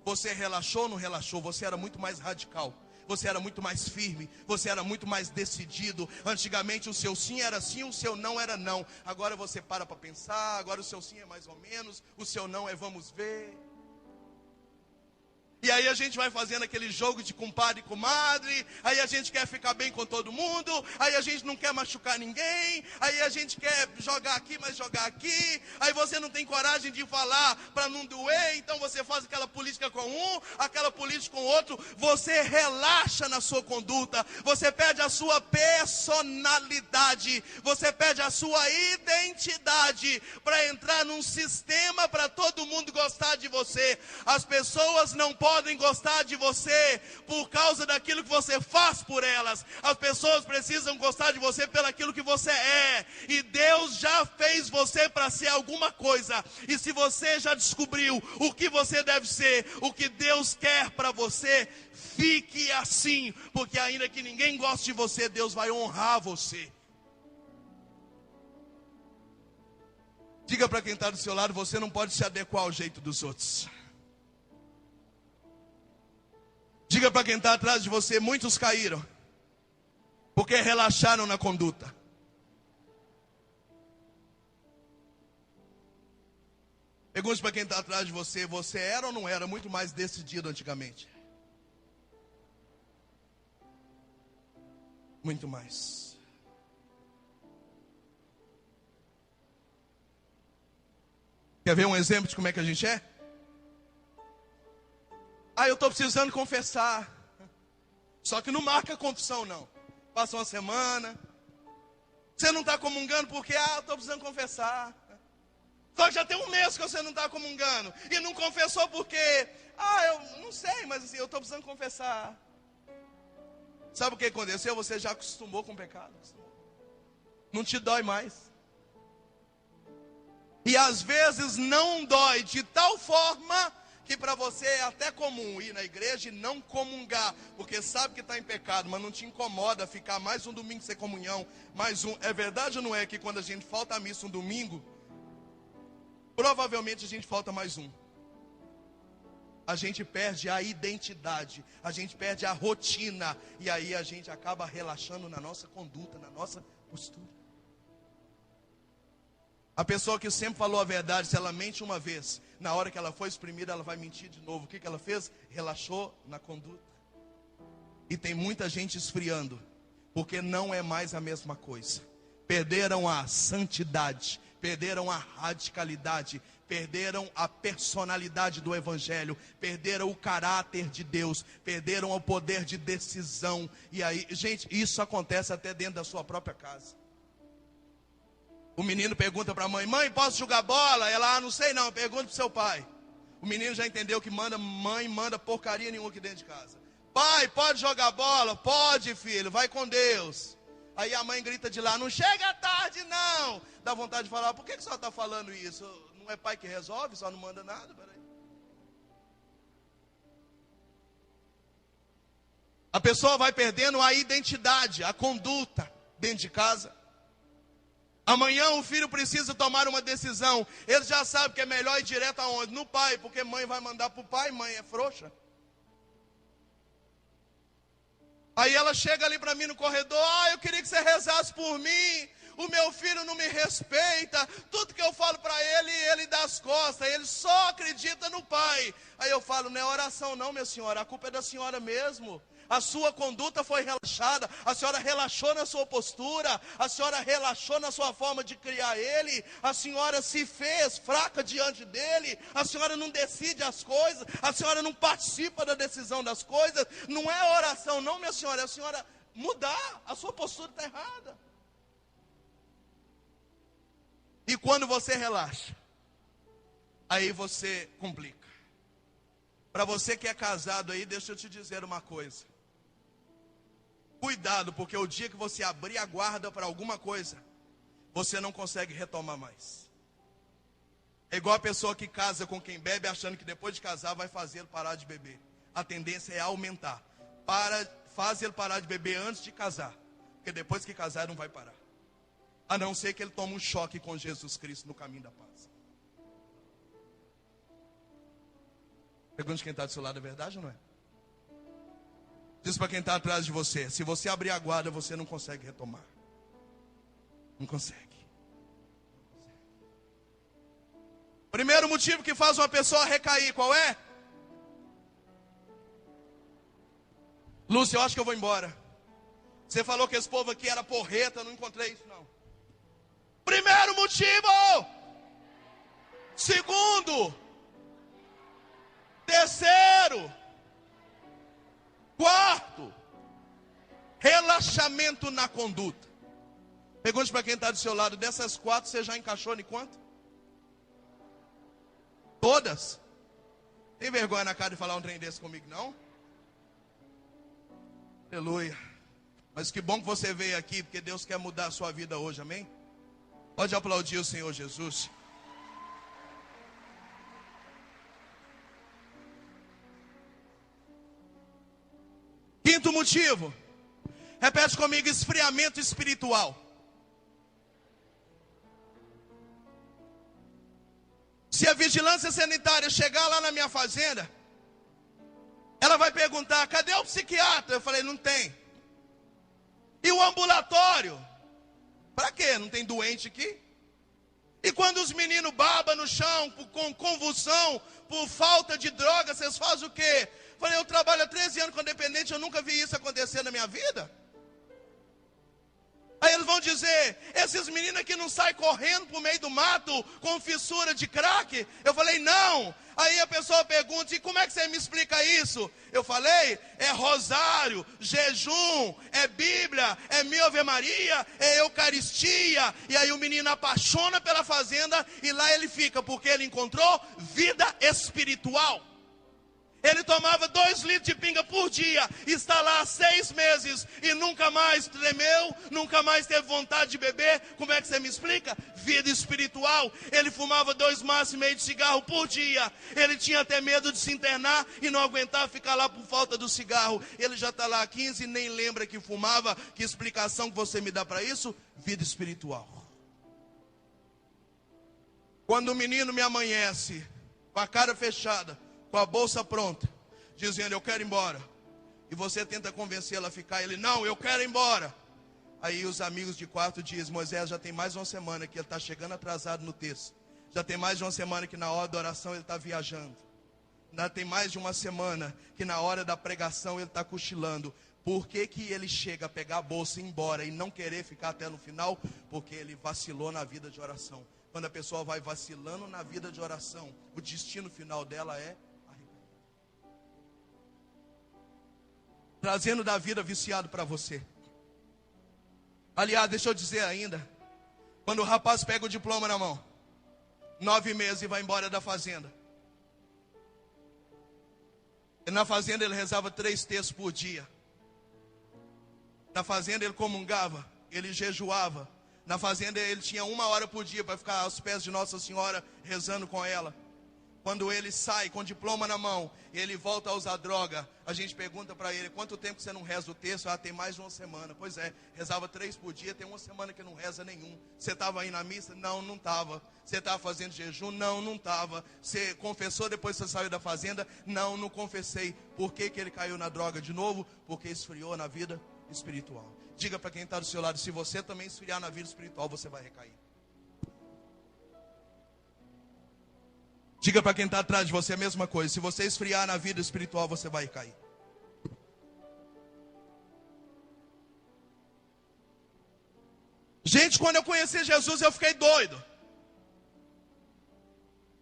Você relaxou ou não relaxou? Você era muito mais radical. Você era muito mais firme. Você era muito mais decidido. Antigamente o seu sim era sim, o seu não era não. Agora você para pensar. Agora o seu sim é mais ou menos. O seu não é vamos ver. E Aí a gente vai fazendo aquele jogo de compadre e comadre. Aí a gente quer ficar bem com todo mundo. Aí a gente não quer machucar ninguém. Aí a gente quer jogar aqui, mas jogar aqui. Aí você não tem coragem de falar para não doer. Então você faz aquela política com um, aquela política com outro. Você relaxa na sua conduta. Você perde a sua personalidade. Você perde a sua identidade para entrar num sistema para todo mundo gostar de você. As pessoas não podem gostar de você por causa daquilo que você faz por elas. As pessoas precisam gostar de você pelo aquilo que você é. E Deus já fez você para ser alguma coisa. E se você já descobriu o que você deve ser, o que Deus quer para você, fique assim, porque ainda que ninguém goste de você, Deus vai honrar você. Diga para quem está do seu lado, você não pode se adequar ao jeito dos outros. Diga para quem está atrás de você, muitos caíram, porque relaxaram na conduta. Pergunte para quem está atrás de você, você era ou não era muito mais decidido antigamente? Muito mais. Quer ver um exemplo de como é que a gente é? Eu estou precisando confessar. Só que não marca confissão não. Passa uma semana. Você não está comungando porque, eu estou precisando confessar. Só que já tem um mês que você não está comungando. E não confessou porque, eu não sei, mas assim, eu estou precisando confessar. Sabe o que aconteceu? Você já acostumou com o pecado. Não te dói mais. E às vezes não dói de tal forma que para você é até comum ir na igreja e não comungar, porque sabe que está em pecado, mas não te incomoda ficar mais um domingo sem comunhão, mais um. É verdade ou não é que quando a gente falta a missa um domingo, provavelmente a gente falta mais um. A gente perde a identidade, a gente perde a rotina, e aí a gente acaba relaxando na nossa conduta, na nossa postura. A pessoa que sempre falou a verdade, se ela mente uma vez, na hora que ela for exprimida, ela vai mentir de novo. O que ela fez? Relaxou na conduta. E tem muita gente esfriando, porque não é mais a mesma coisa. Perderam a santidade, perderam a radicalidade, perderam a personalidade do Evangelho, perderam o caráter de Deus, perderam o poder de decisão. E aí, gente, isso acontece até dentro da sua própria casa. O menino pergunta para a mãe, posso jogar bola? Ela, não sei não, pergunta para o seu pai. O menino já entendeu que mãe manda porcaria nenhuma aqui dentro de casa. Pai, pode jogar bola? Pode, filho, vai com Deus. Aí a mãe grita de lá, não chega tarde não. Dá vontade de falar, por que o senhor está falando isso? Não é pai que resolve, só não manda nada? Peraí. A pessoa vai perdendo a identidade, a conduta dentro de casa. Amanhã o filho precisa tomar uma decisão. Ele já sabe que é melhor ir direto aonde? No pai, porque mãe vai mandar para o pai, mãe é frouxa. Aí ela chega ali para mim no corredor, eu queria que você rezasse por mim. O meu filho não me respeita. Tudo que eu falo para ele, ele dá as costas. Ele só acredita no pai. Aí eu falo, não é oração não, minha senhora, a culpa é da senhora mesmo. A sua conduta foi relaxada, a senhora relaxou na sua postura, a senhora relaxou na sua forma de criar ele, a senhora se fez fraca diante dele, a senhora não decide as coisas, a senhora não participa da decisão das coisas. Não é oração não, minha senhora, é a senhora mudar, a sua postura está errada. E quando você relaxa, aí você complica. Para você que é casado aí, deixa eu te dizer uma coisa. Cuidado, porque o dia que você abrir a guarda para alguma coisa, você não consegue retomar mais. É igual a pessoa que casa com quem bebe, achando que depois de casar vai fazer ele parar de beber. A tendência é aumentar. Faz ele parar de beber antes de casar, porque depois que casar não vai parar. A não ser que ele tome um choque com Jesus Cristo no caminho da paz. Pergunte quem está do seu lado, é verdade ou não é? Diz para quem está atrás de você, se você abrir a guarda, você não consegue retomar. Não consegue. Primeiro motivo que faz uma pessoa recair, qual é? Lúcia, eu acho que eu vou embora. Você falou que esse povo aqui era porreta, não encontrei isso não. Primeiro motivo. Segundo. Terceiro. Quarto. Relaxamento na conduta. Pergunte para quem está do seu lado, dessas 4 você já encaixou em quanto? Todas? Tem vergonha na cara de falar um trem desse comigo, não? Aleluia. Mas que bom que você veio aqui, porque Deus quer mudar a sua vida hoje, amém? Pode aplaudir o Senhor Jesus. Quinto motivo. Repete comigo, esfriamento espiritual. Se a vigilância sanitária chegar lá na minha fazenda, ela vai perguntar, cadê o psiquiatra? Eu falei, não tem. E o ambulatório? Para quê? Não tem doente aqui? E quando os meninos babam no chão, com convulsão, por falta de droga, vocês fazem o quê? Eu falei, eu trabalho há 13 anos com dependente, eu nunca vi isso acontecer na minha vida. Aí eles vão dizer, esses meninos aqui não saem correndo por meio do mato com fissura de crack? Eu falei, não. Aí a pessoa pergunta, e como é que você me explica isso? Eu falei, é rosário, jejum, é Bíblia, é minha Ave Maria, é Eucaristia. E aí o menino apaixona pela fazenda e lá ele fica, porque ele encontrou vida espiritual. Ele tomava 2 litros de pinga por dia, está lá há 6 meses e nunca mais tremeu, nunca mais teve vontade de beber. Como é que você me explica? Vida espiritual. Ele fumava 2 maços e meio de cigarro por dia. Ele tinha até medo de se internar e não aguentar ficar lá por falta do cigarro. Ele já está lá há 15 e nem lembra que fumava. Que explicação que você me dá para isso? Vida espiritual. Quando o menino me amanhece com a cara fechada, com a bolsa pronta, dizendo, eu quero ir embora, e você tenta convencê-la a ficar, ele, não, eu quero ir embora. Aí os amigos de quarto dizem, Moisés, já tem mais uma semana que ele está chegando atrasado no texto, já tem mais de uma semana que na hora da oração ele está viajando, já tem mais de uma semana que na hora da pregação ele está cochilando. Por que que ele chega a pegar a bolsa e ir embora e não querer ficar até no final? Porque ele vacilou na vida de oração. Quando a pessoa vai vacilando na vida de oração, o destino final dela é trazendo da vida viciado para você. Aliás, deixa eu dizer ainda, quando o rapaz pega o diploma na mão, 9 meses e vai embora da fazenda. E na fazenda ele rezava 3 terços por dia. Na fazenda ele comungava, ele jejuava. Na fazenda ele tinha 1 hora por dia para ficar aos pés de Nossa Senhora rezando com ela. Quando ele sai com o diploma na mão, ele volta a usar droga, a gente pergunta para ele, quanto tempo você não reza o texto? Ah, tem mais de 1 semana. Pois é, rezava 3 por dia, tem 1 semana que não reza nenhum. Você estava aí na missa? Não, não estava. Você estava fazendo jejum? Não, não estava. Você confessou depois que você saiu da fazenda? Não, não confessei. Por que que ele caiu na droga de novo? Porque esfriou na vida espiritual. Diga para quem está do seu lado, se você também esfriar na vida espiritual, você vai recair. Diga para quem está atrás de você a mesma coisa. Se você esfriar na vida espiritual, você vai cair. Gente, quando eu conheci Jesus, eu fiquei doido.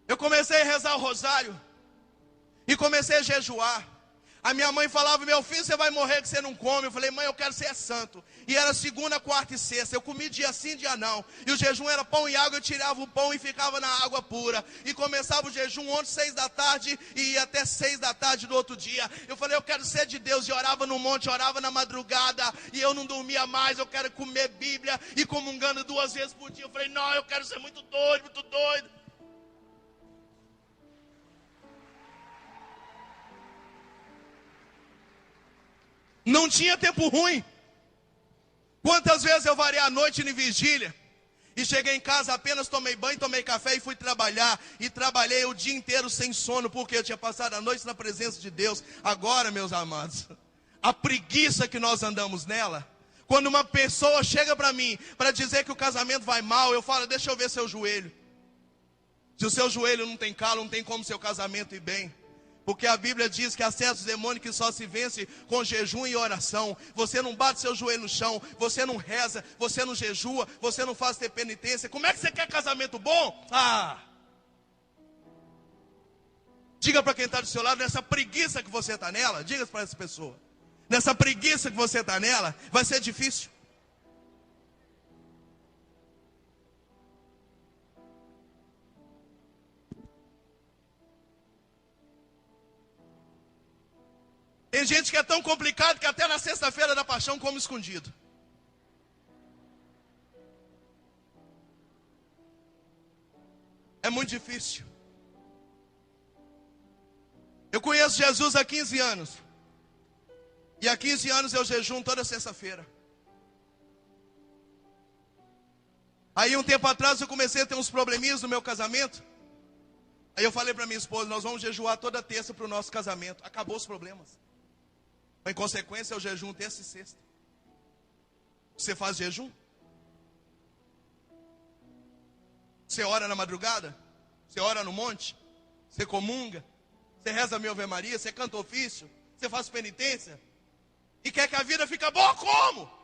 Eu comecei a rezar o rosário. E comecei a jejuar. A minha mãe falava, meu filho, você vai morrer que você não come. Eu falei, mãe, eu quero ser santo. E era segunda, quarta e sexta. Eu comia dia sim, dia não. E o jejum era pão e água. Eu tirava o pão e ficava na água pura. E começava o jejum ontem, 6 da tarde. E ia até 6 da tarde do outro dia. Eu falei, eu quero ser de Deus. E orava no monte, orava na madrugada. E eu não dormia mais. Eu quero comer Bíblia. E comungando 2 vezes por dia. Eu falei, não, eu quero ser muito doido, muito doido. Não tinha tempo ruim. Quantas vezes eu varei a noite em vigília e cheguei em casa, apenas tomei banho, tomei café e fui trabalhar. E trabalhei o dia inteiro sem sono, porque eu tinha passado a noite na presença de Deus. Agora, meus amados, a preguiça que nós andamos nela. Quando uma pessoa chega para mim para dizer que o casamento vai mal, eu falo, deixa eu ver seu joelho. Se o seu joelho não tem calo, não tem como seu casamento ir bem. Porque a Bíblia diz que há certos demônios que só se vence com jejum e oração. Você não bate seu joelho no chão, você não reza, você não jejua, você não faz ter penitência. Como é que você quer casamento bom? Diga para quem está do seu lado, nessa preguiça que você está nela, diga para essa pessoa. Nessa preguiça que você está nela, vai ser difícil. Tem gente que é tão complicado que até na sexta-feira da paixão come escondido. É muito difícil. Eu conheço Jesus há 15 anos. E há 15 anos eu jejum toda sexta-feira. Aí um tempo atrás eu comecei a ter uns probleminhas no meu casamento. Aí eu falei para minha esposa, nós vamos jejuar toda terça para o nosso casamento. Acabou os problemas. Em consequência, eu jejum terça e sexta. Você faz jejum? Você ora na madrugada? Você ora no monte? Você comunga? Você reza a minha Ave Maria? Você canta ofício? Você faz penitência? E quer que a vida fique boa como?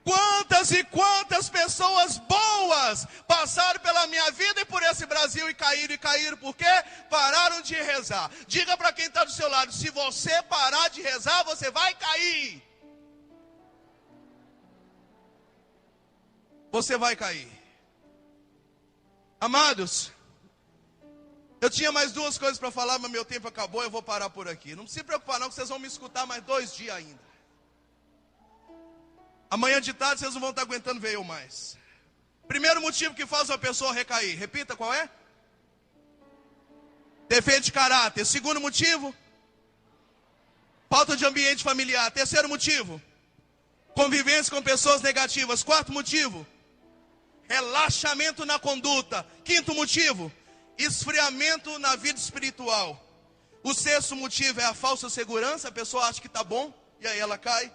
Quantas e quantas pessoas boas passaram pela minha vida e por esse Brasil e caíram, por quê? Pararam de rezar. Diga para quem está do seu lado, se você parar de rezar, você vai cair. Você vai cair. Amados, eu tinha mais duas coisas para falar, mas meu tempo acabou, eu vou parar por aqui. Não se preocupar não, que vocês vão me escutar mais 2 dias ainda. Amanhã de tarde vocês não vão estar aguentando ver eu mais. Primeiro motivo que faz uma pessoa recair. Repita, qual é? Defeito de caráter. Segundo motivo? Falta de ambiente familiar. Terceiro motivo? Convivência com pessoas negativas. Quarto motivo? Relaxamento na conduta. Quinto motivo? Esfriamento na vida espiritual. O sexto motivo é a falsa segurança. A pessoa acha que está bom e aí ela cai.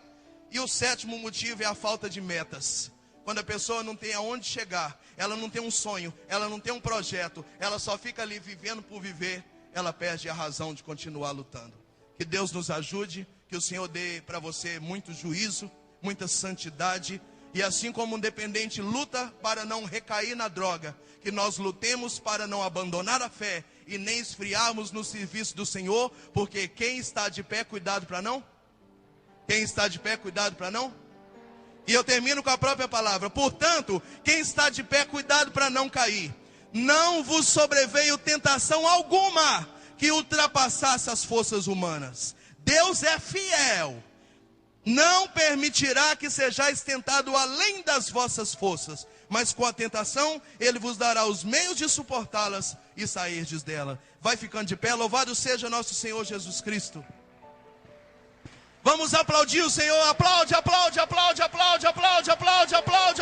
E o sétimo motivo é a falta de metas. Quando a pessoa não tem aonde chegar, ela não tem um sonho, ela não tem um projeto, ela só fica ali vivendo por viver, ela perde a razão de continuar lutando. Que Deus nos ajude, que o Senhor dê para você muito juízo, muita santidade. E assim como um dependente luta para não recair na droga, que nós lutemos para não abandonar a fé e nem esfriarmos no serviço do Senhor, porque quem está de pé, cuidado para não... Quem está de pé, cuidado para não. E eu termino com a própria palavra. Portanto, quem está de pé, cuidado para não cair. Não vos sobreveio tentação alguma que ultrapassasse as forças humanas. Deus é fiel. Não permitirá que sejais tentado além das vossas forças. Mas com a tentação, Ele vos dará os meios de suportá-las e sairdes dela. Vai ficando de pé. Louvado seja nosso Senhor Jesus Cristo. Vamos aplaudir o Senhor, aplaude, aplaude, aplaude, aplaude, aplaude, aplaude, aplaude, aplaude.